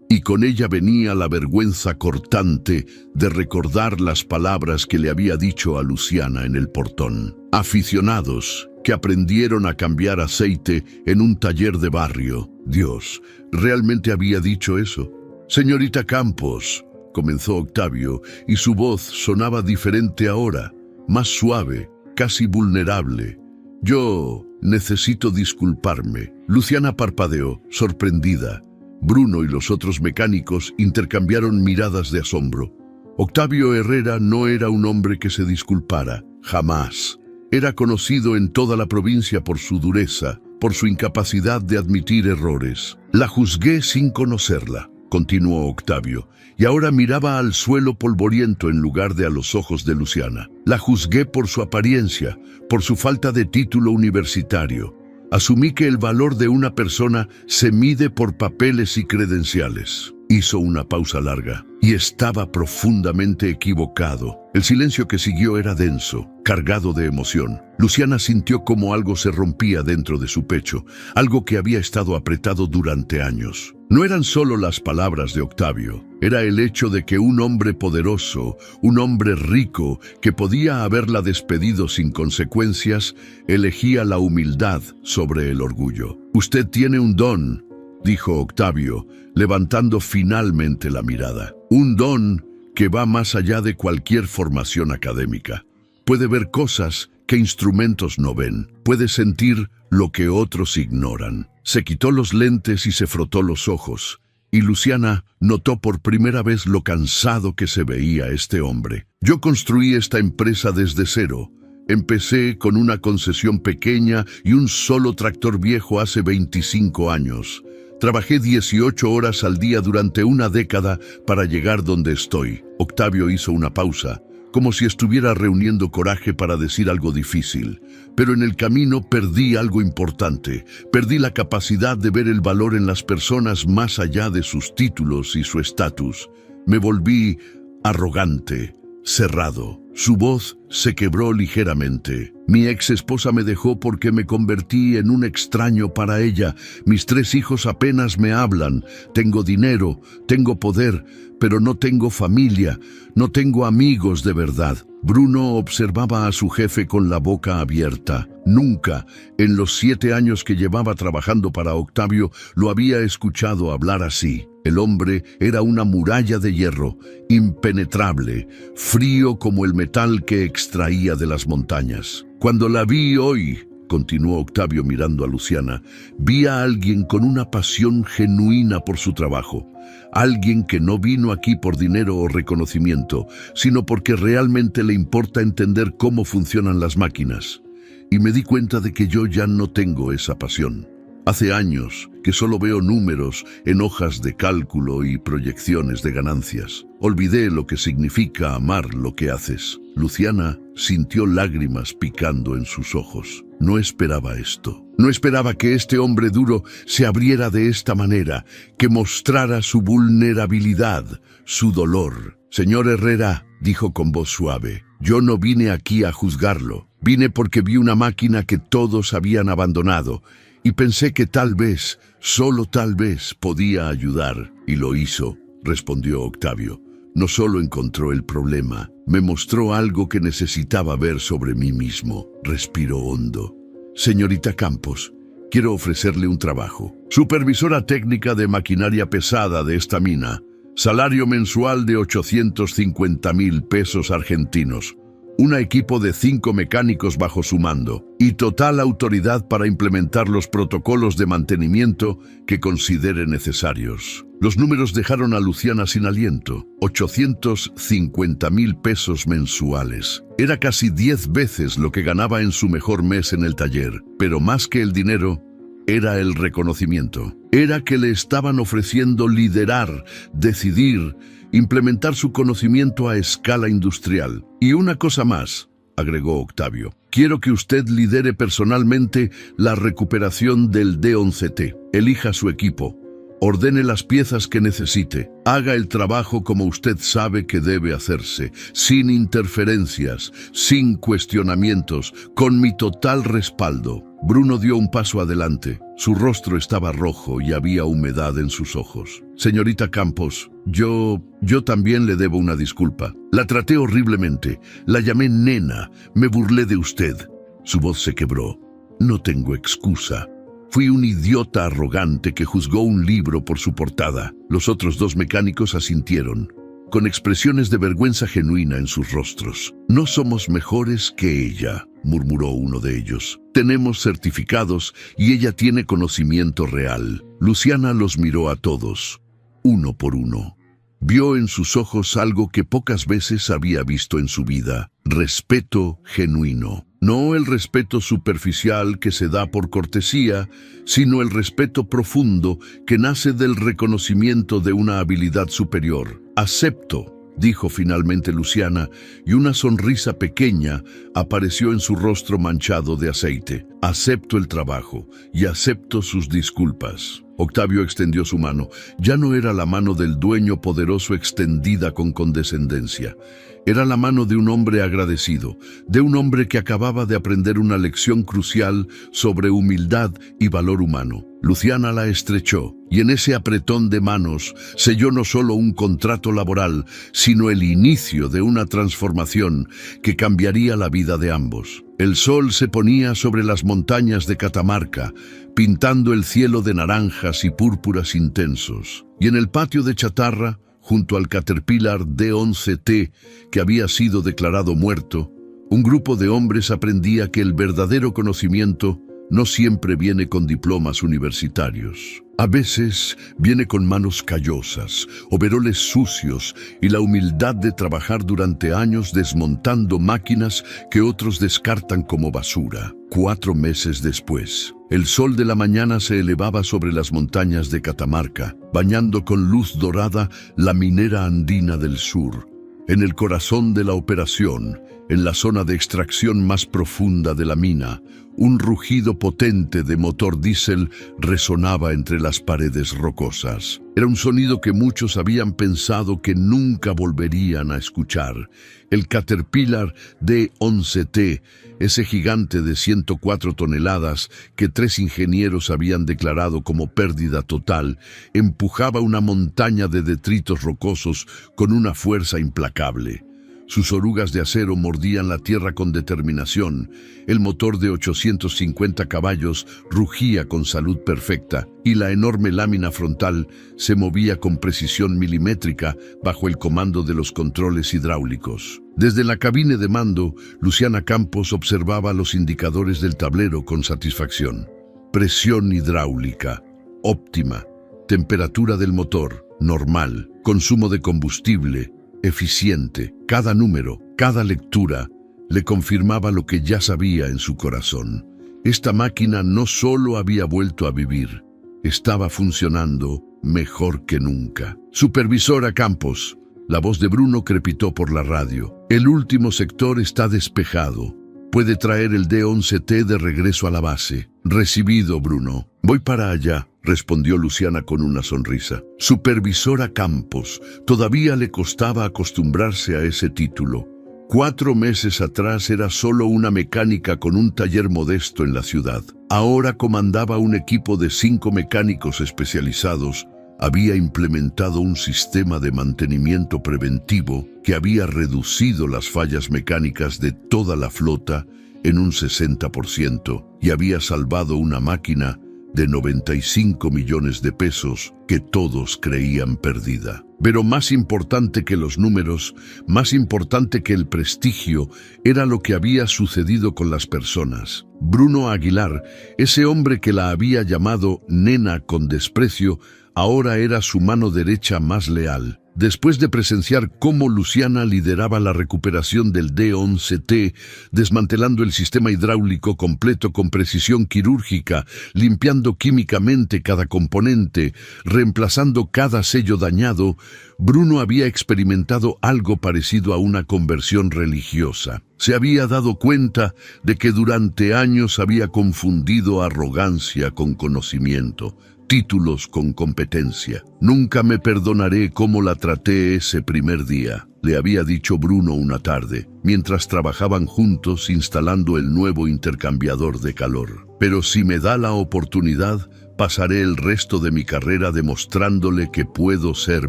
Y con ella venía la vergüenza cortante de recordar las palabras que le había dicho a Luciana en el portón. Aficionados que aprendieron a cambiar aceite en un taller de barrio. Dios, ¿realmente había dicho eso? «Señorita Campos», comenzó Octavio, y su voz sonaba diferente ahora, más suave, casi vulnerable. «Yo necesito disculparme». Luciana parpadeó, sorprendida. Bruno y los otros mecánicos intercambiaron miradas de asombro. Octavio Herrera no era un hombre que se disculpara, jamás. Era conocido en toda la provincia por su dureza, por su incapacidad de admitir errores. «La juzgué sin conocerla», continuó Octavio, y ahora miraba al suelo polvoriento en lugar de a los ojos de Luciana. «La juzgué por su apariencia, por su falta de título universitario. Asumí que el valor de una persona se mide por papeles y credenciales». Hizo una pausa larga, y estaba profundamente equivocado. El silencio que siguió era denso, cargado de emoción. Luciana sintió como algo se rompía dentro de su pecho, algo que había estado apretado durante años. No eran solo las palabras de Octavio, era el hecho de que un hombre poderoso, un hombre rico, que podía haberla despedido sin consecuencias, elegía la humildad sobre el orgullo. «Usted tiene un don», dijo Octavio, levantando finalmente la mirada. «Un don que va más allá de cualquier formación académica. Puede ver cosas que instrumentos no ven. Puede sentir lo que otros ignoran». Se quitó los lentes y se frotó los ojos, y Luciana notó por primera vez lo cansado que se veía este hombre. «Yo construí esta empresa desde cero. Empecé con una concesión pequeña y un solo tractor viejo hace 25 años. Trabajé 18 horas al día durante una década para llegar donde estoy». Octavio hizo una pausa, como si estuviera reuniendo coraje para decir algo difícil. «Pero en el camino perdí algo importante. Perdí la capacidad de ver el valor en las personas más allá de sus títulos y su estatus. Me volví arrogante, cerrado». Su voz se quebró ligeramente. «Mi ex esposa me dejó porque me convertí en un extraño para ella. Mis 3 hijos apenas me hablan. Tengo dinero, tengo poder, pero no tengo familia, no tengo amigos de verdad». Bruno observaba a su jefe con la boca abierta. Nunca, en los 7 años que llevaba trabajando para Octavio, lo había escuchado hablar así. El hombre era una muralla de hierro, impenetrable, frío como el metal que extraía de las montañas. «Cuando la vi hoy», continuó Octavio mirando a Luciana, «vi a alguien con una pasión genuina por su trabajo. Alguien que no vino aquí por dinero o reconocimiento, sino porque realmente le importa entender cómo funcionan las máquinas. Y me di cuenta de que yo ya no tengo esa pasión. Hace años que solo veo números en hojas de cálculo y proyecciones de ganancias. Olvidé lo que significa amar lo que haces». Luciana sintió lágrimas picando en sus ojos. No esperaba esto. No esperaba que este hombre duro se abriera de esta manera, que mostrara su vulnerabilidad, su dolor. «Señor Herrera», dijo con voz suave, «yo no vine aquí a juzgarlo. Vine porque vi una máquina que todos habían abandonado y pensé que tal vez, solo tal vez, podía ayudar». «Y lo hizo», respondió Octavio. «No solo encontró el problema, me mostró algo que necesitaba ver sobre mí mismo». Respiró hondo. «Señorita Campos, quiero ofrecerle un trabajo. Supervisora técnica de maquinaria pesada de esta mina. Salario mensual de 850,000 pesos argentinos. Un equipo de 5 mecánicos bajo su mando y total autoridad para implementar los protocolos de mantenimiento que considere necesarios». Los números dejaron a Luciana sin aliento. 850,000 pesos mensuales. Era casi 10 veces lo que ganaba en su mejor mes en el taller. Pero más que el dinero, era el reconocimiento. Era que le estaban ofreciendo liderar, decidir, implementar su conocimiento a escala industrial. «Y una cosa más», agregó Octavio. «Quiero que usted lidere personalmente la recuperación del D11T. Elija su equipo. Ordene las piezas que necesite. Haga el trabajo como usted sabe que debe hacerse, sin interferencias, sin cuestionamientos, con mi total respaldo». Bruno dio un paso adelante. Su rostro estaba rojo y había humedad en sus ojos. «Señorita Campos, yo también le debo una disculpa. La traté horriblemente. La llamé nena. Me burlé de usted». Su voz se quebró. «No tengo excusa. Fui un idiota arrogante que juzgó un libro por su portada». Los otros 2 mecánicos asintieron, con expresiones de vergüenza genuina en sus rostros. «No somos mejores que ella», murmuró uno de ellos. «Tenemos certificados y ella tiene conocimiento real». Luciana los miró a todos, uno por uno. Vio en sus ojos algo que pocas veces había visto en su vida: respeto genuino. No el respeto superficial que se da por cortesía, sino el respeto profundo que nace del reconocimiento de una habilidad superior. «Acepto», dijo finalmente Luciana, y una sonrisa pequeña apareció en su rostro manchado de aceite. «Acepto el trabajo y acepto sus disculpas». Octavio extendió su mano. Ya no era la mano del dueño poderoso extendida con condescendencia. Era la mano de un hombre agradecido, de un hombre que acababa de aprender una lección crucial sobre humildad y valor humano. Luciana la estrechó, y en ese apretón de manos selló no solo un contrato laboral, sino el inicio de una transformación que cambiaría la vida de ambos. El sol se ponía sobre las montañas de Catamarca, pintando el cielo de naranjas y púrpuras intensos. Y en el patio de chatarra, junto al Caterpillar D11T, que había sido declarado muerto, un grupo de hombres aprendía que el verdadero conocimiento no siempre viene con diplomas universitarios. A veces viene con manos callosas, overoles sucios y la humildad de trabajar durante años desmontando máquinas que otros descartan como basura. 4 meses después, el sol de la mañana se elevaba sobre las montañas de Catamarca, bañando con luz dorada la minera andina del sur. En el corazón de la operación, en la zona de extracción más profunda de la mina, un rugido potente de motor diésel resonaba entre las paredes rocosas. Era un sonido que muchos habían pensado que nunca volverían a escuchar. El Caterpillar D11T, ese gigante de 104 toneladas que 3 ingenieros habían declarado como pérdida total, empujaba una montaña de detritos rocosos con una fuerza implacable. Sus orugas de acero mordían la tierra con determinación, el motor de 850 caballos rugía con salud perfecta y la enorme lámina frontal se movía con precisión milimétrica bajo el comando de los controles hidráulicos. Desde la cabina de mando, Luciana Campos observaba los indicadores del tablero con satisfacción. Presión hidráulica, óptima, temperatura del motor, normal, consumo de combustible, eficiente. Cada número, cada lectura, le confirmaba lo que ya sabía en su corazón. Esta máquina no solo había vuelto a vivir, estaba funcionando mejor que nunca. Supervisora Campos, la voz de Bruno crepitó por la radio. El último sector está despejado. Puede traer el D11T de regreso a la base. Recibido, Bruno. Voy para allá, respondió Luciana con una sonrisa. Supervisora Campos, todavía le costaba acostumbrarse a ese título. 4 meses atrás era solo una mecánica con un taller modesto en la ciudad. Ahora comandaba un equipo de 5 mecánicos especializados. Había implementado un sistema de mantenimiento preventivo que había reducido las fallas mecánicas de toda la flota en un 60% y había salvado una máquina de 95 millones de pesos que todos creían perdida. Pero más importante que los números, más importante que el prestigio, era lo que había sucedido con las personas. Bruno Aguilar, ese hombre que la había llamado nena con desprecio, ahora era su mano derecha más leal. Después de presenciar cómo Luciana lideraba la recuperación del D11T, desmantelando el sistema hidráulico completo con precisión quirúrgica, limpiando químicamente cada componente, reemplazando cada sello dañado, Bruno había experimentado algo parecido a una conversión religiosa. Se había dado cuenta de que durante años había confundido arrogancia con conocimiento, títulos con competencia. Nunca me perdonaré cómo la traté ese primer día, le había dicho Bruno una tarde, mientras trabajaban juntos instalando el nuevo intercambiador de calor. Pero si me da la oportunidad, pasaré el resto de mi carrera demostrándole que puedo ser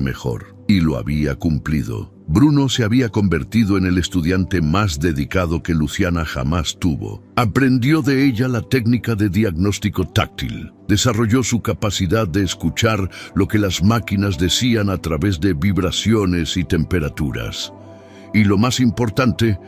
mejor. Y lo había cumplido. Bruno se había convertido en el estudiante más dedicado que Luciana jamás tuvo. Aprendió de ella la técnica de diagnóstico táctil. Desarrolló su capacidad de escuchar lo que las máquinas decían a través de vibraciones y temperaturas. Y lo más importante,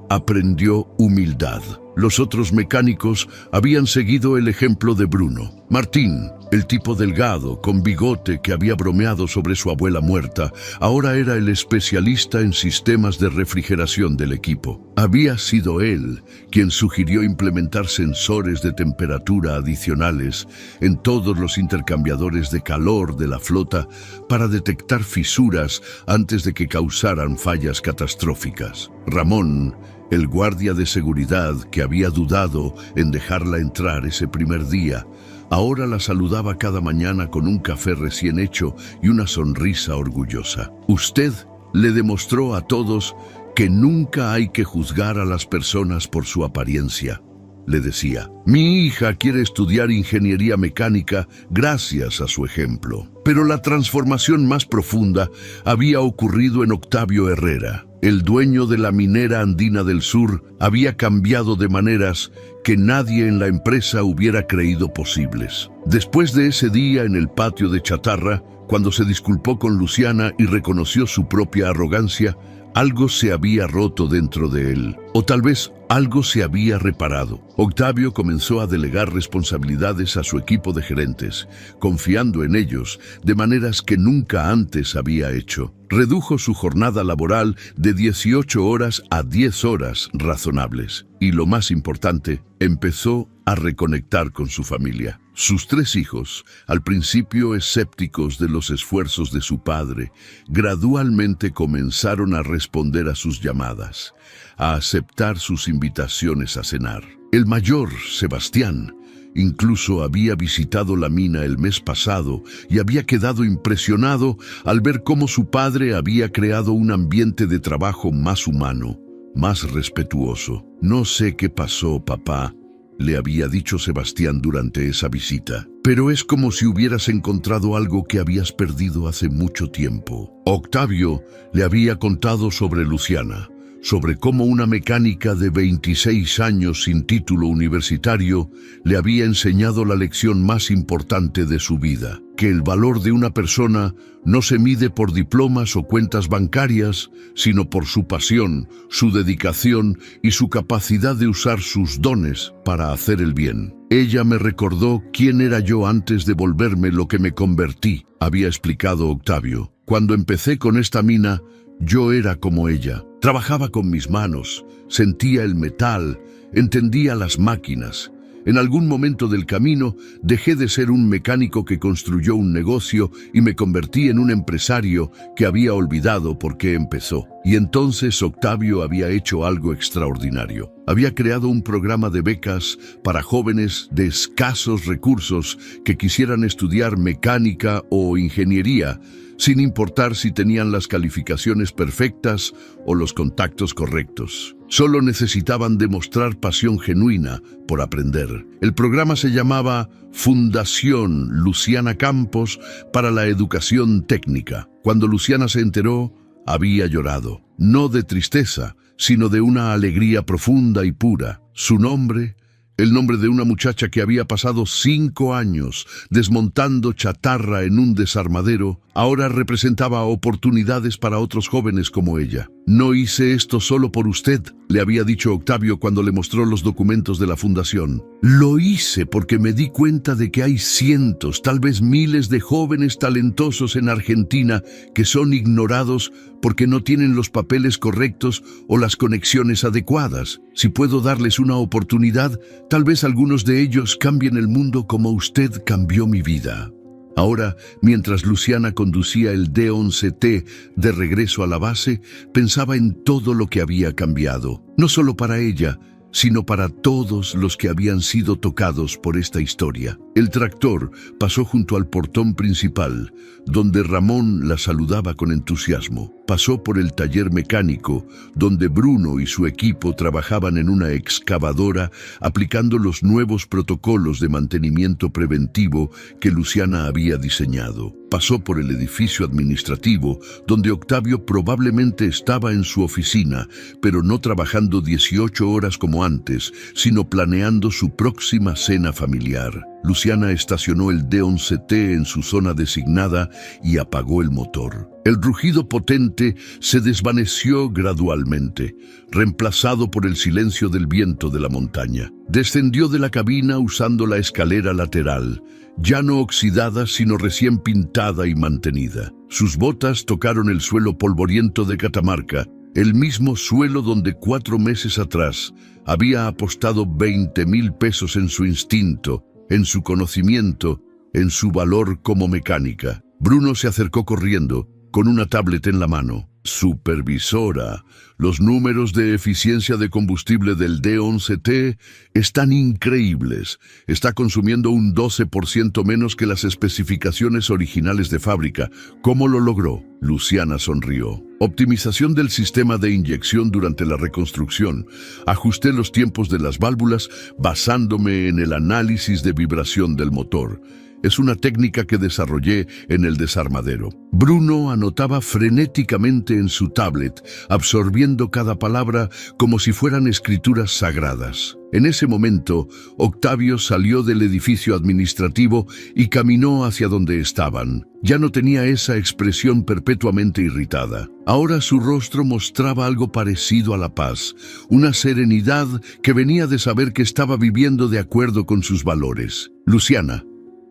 aprendió humildad. Los otros mecánicos habían seguido el ejemplo de Bruno. Martín, el tipo delgado, con bigote que había bromeado sobre su abuela muerta, ahora era el especialista en sistemas de refrigeración del equipo. Había sido él quien sugirió implementar sensores de temperatura adicionales en todos los intercambiadores de calor de la flota para detectar fisuras antes de que causaran fallas catastróficas. Ramón, el guardia de seguridad que había dudado en dejarla entrar ese primer día, ahora la saludaba cada mañana con un café recién hecho y una sonrisa orgullosa. Usted le demostró a todos que nunca hay que juzgar a las personas por su apariencia. le decía. Mi hija quiere estudiar ingeniería mecánica gracias a su ejemplo. Pero la transformación más profunda había ocurrido en Octavio Herrera. El dueño de la minera andina del sur había cambiado de maneras que nadie en la empresa hubiera creído posibles. Después de ese día en el patio de chatarra, cuando se disculpó con Luciana y reconoció su propia arrogancia, algo se había roto dentro de él, o tal vez algo se había reparado. Octavio comenzó a delegar responsabilidades a su equipo de gerentes, confiando en ellos de maneras que nunca antes había hecho. Redujo su jornada laboral de 18 horas a 10 horas razonables. Y lo más importante, empezó a reconectar con su familia. Sus 3 hijos, al principio escépticos de los esfuerzos de su padre, gradualmente comenzaron a responder a sus llamadas, a aceptar sus invitaciones a cenar. El mayor, Sebastián, incluso había visitado la mina el mes pasado y había quedado impresionado al ver cómo su padre había creado un ambiente de trabajo más humano, más respetuoso. No sé qué pasó, papá, le había dicho Sebastián durante esa visita, pero es como si hubieras encontrado algo que habías perdido hace mucho tiempo. Octavio le había contado sobre Luciana, sobre cómo una mecánica de 26 años sin título universitario le había enseñado la lección más importante de su vida, que el valor de una persona no se mide por diplomas o cuentas bancarias, sino por su pasión, su dedicación y su capacidad de usar sus dones para hacer el bien. Ella me recordó quién era yo antes de volverme lo que me convertí, había explicado Octavio. Cuando empecé con esta mina, yo era como ella. Trabajaba con mis manos, sentía el metal, entendía las máquinas. En algún momento del camino dejé de ser un mecánico que construyó un negocio y me convertí en un empresario que había olvidado por qué empezó. Y entonces Octavio había hecho algo extraordinario. Había creado un programa de becas para jóvenes de escasos recursos que quisieran estudiar mecánica o ingeniería, sin importar si tenían las calificaciones perfectas o los contactos correctos. Solo necesitaban demostrar pasión genuina por aprender. El programa se llamaba Fundación Luciana Campos para la Educación Técnica. Cuando Luciana se enteró, había llorado, no de tristeza, sino de una alegría profunda y pura. Su nombre, el nombre de una muchacha que había pasado 5 años desmontando chatarra en un desarmadero, ahora representaba oportunidades para otros jóvenes como ella. No hice esto solo por usted, le había dicho Octavio cuando le mostró los documentos de la fundación. Lo hice porque me di cuenta de que hay cientos, tal vez miles de jóvenes talentosos en Argentina que son ignorados porque no tienen los papeles correctos o las conexiones adecuadas. Si puedo darles una oportunidad, tal vez algunos de ellos cambien el mundo como usted cambió mi vida. Ahora, mientras Luciana conducía el D-11T de regreso a la base, pensaba en todo lo que había cambiado, no solo para ella, sino para todos los que habían sido tocados por esta historia. El tractor pasó junto al portón principal, donde Ramón la saludaba con entusiasmo. Pasó por el taller mecánico, donde Bruno y su equipo trabajaban en una excavadora aplicando los nuevos protocolos de mantenimiento preventivo que Luciana había diseñado. Pasó por el edificio administrativo, donde Octavio probablemente estaba en su oficina, pero no trabajando 18 horas como antes, sino planeando su próxima cena familiar. Luciana estacionó el D-11T en su zona designada y apagó el motor. El rugido potente se desvaneció gradualmente, reemplazado por el silencio del viento de la montaña. Descendió de la cabina usando la escalera lateral, ya no oxidada sino recién pintada y mantenida. Sus botas tocaron el suelo polvoriento de Catamarca, el mismo suelo donde 4 meses atrás había apostado 20,000 pesos en su instinto, en su conocimiento, en su valor como mecánica. Bruno se acercó corriendo, con una tablet en la mano. Supervisora, los números de eficiencia de combustible del D11T están increíbles. Está consumiendo un 12% menos que las especificaciones originales de fábrica. ¿Cómo lo logró? Luciana sonrió. Optimización del sistema de inyección durante la reconstrucción. Ajusté los tiempos de las válvulas basándome en el análisis de vibración del motor. Es una técnica que desarrollé en el desarmadero. Bruno anotaba frenéticamente en su tablet, absorbiendo cada palabra como si fueran escrituras sagradas. En ese momento, Octavio salió del edificio administrativo y caminó hacia donde estaban. Ya no tenía esa expresión perpetuamente irritada. Ahora su rostro mostraba algo parecido a la paz, una serenidad que venía de saber que estaba viviendo de acuerdo con sus valores. Luciana,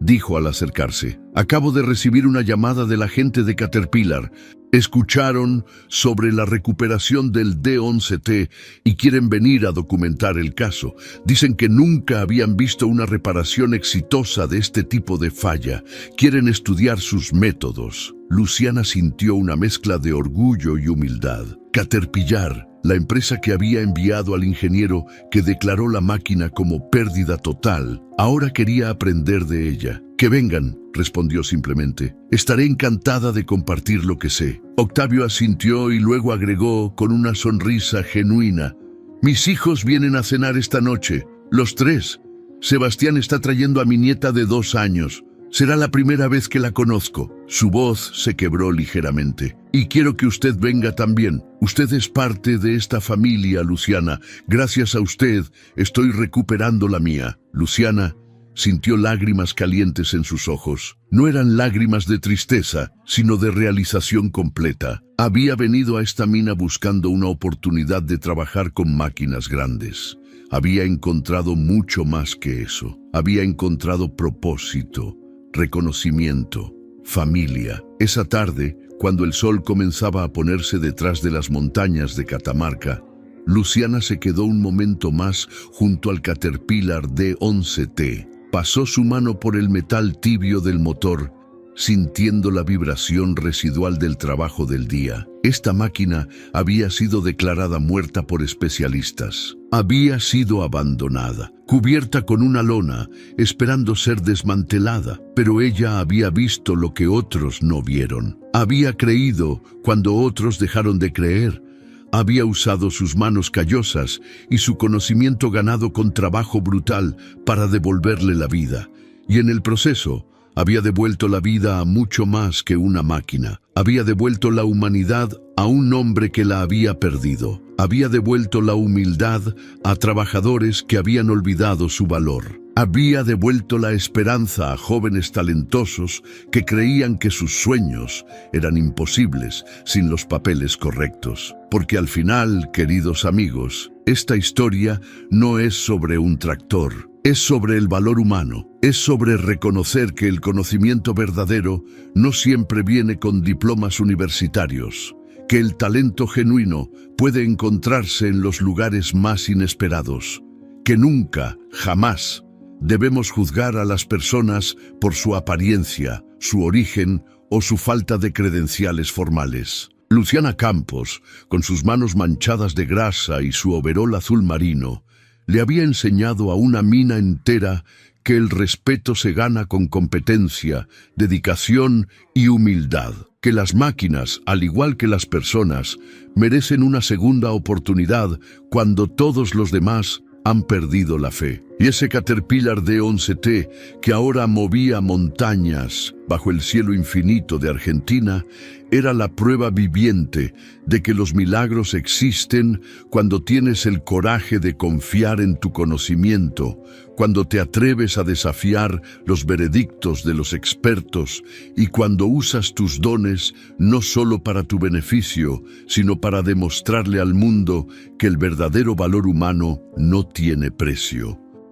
dijo al acercarse, acabo de recibir una llamada de la gente de Caterpillar. Escucharon sobre la recuperación del D11T y quieren venir a documentar el caso. Dicen que nunca habían visto una reparación exitosa de este tipo de falla. Quieren estudiar sus métodos. Luciana sintió una mezcla de orgullo y humildad. Caterpillar, la empresa que había enviado al ingeniero que declaró la máquina como pérdida total, ahora quería aprender de ella. Que vengan, respondió simplemente. Estaré encantada de compartir lo que sé. Octavio asintió y luego agregó con una sonrisa genuina. Mis hijos vienen a cenar esta noche, los tres. Sebastián está trayendo a mi nieta de 2 años. Será la primera vez que la conozco. Su voz se quebró ligeramente. Y quiero que usted venga también. Usted es parte de esta familia, Luciana. Gracias a usted, estoy recuperando la mía. Luciana sintió lágrimas calientes en sus ojos. No eran lágrimas de tristeza, sino de realización completa. Había venido a esta mina buscando una oportunidad de trabajar con máquinas grandes. Había encontrado mucho más que eso. Había encontrado propósito, reconocimiento, familia. Esa tarde, cuando el sol comenzaba a ponerse detrás de las montañas de Catamarca, Luciana se quedó un momento más junto al Caterpillar D11T. Pasó su mano por el metal tibio del motor, sintiendo la vibración residual del trabajo del día. Esta máquina había sido declarada muerta por especialistas. Había sido abandonada, cubierta con una lona, esperando ser desmantelada, pero ella había visto lo que otros no vieron. Había creído cuando otros dejaron de creer. Había usado sus manos callosas y su conocimiento ganado con trabajo brutal para devolverle la vida. Y en el proceso, había devuelto la vida a mucho más que una máquina. Había devuelto la humanidad a un hombre que la había perdido. Había devuelto la humildad a trabajadores que habían olvidado su valor. Había devuelto la esperanza a jóvenes talentosos que creían que sus sueños eran imposibles sin los papeles correctos. Porque al final, queridos amigos, esta historia no es sobre un tractor. Es sobre el valor humano, es sobre reconocer que el conocimiento verdadero no siempre viene con diplomas universitarios, que el talento genuino puede encontrarse en los lugares más inesperados, que nunca, jamás, debemos juzgar a las personas por su apariencia, su origen o su falta de credenciales formales. Luciana Campos, con sus manos manchadas de grasa y su overol azul marino, le había enseñado a una mina entera que el respeto se gana con competencia, dedicación y humildad. Que las máquinas, al igual que las personas, merecen una segunda oportunidad cuando todos los demás han perdido la fe. Y ese Caterpillar D11T, que ahora movía montañas bajo el cielo infinito de Argentina, era la prueba viviente de que los milagros existen cuando tienes el coraje de confiar en tu conocimiento, cuando te atreves a desafiar los veredictos de los expertos y cuando usas tus dones no solo para tu beneficio, sino para demostrarle al mundo que el verdadero valor humano no tiene precio.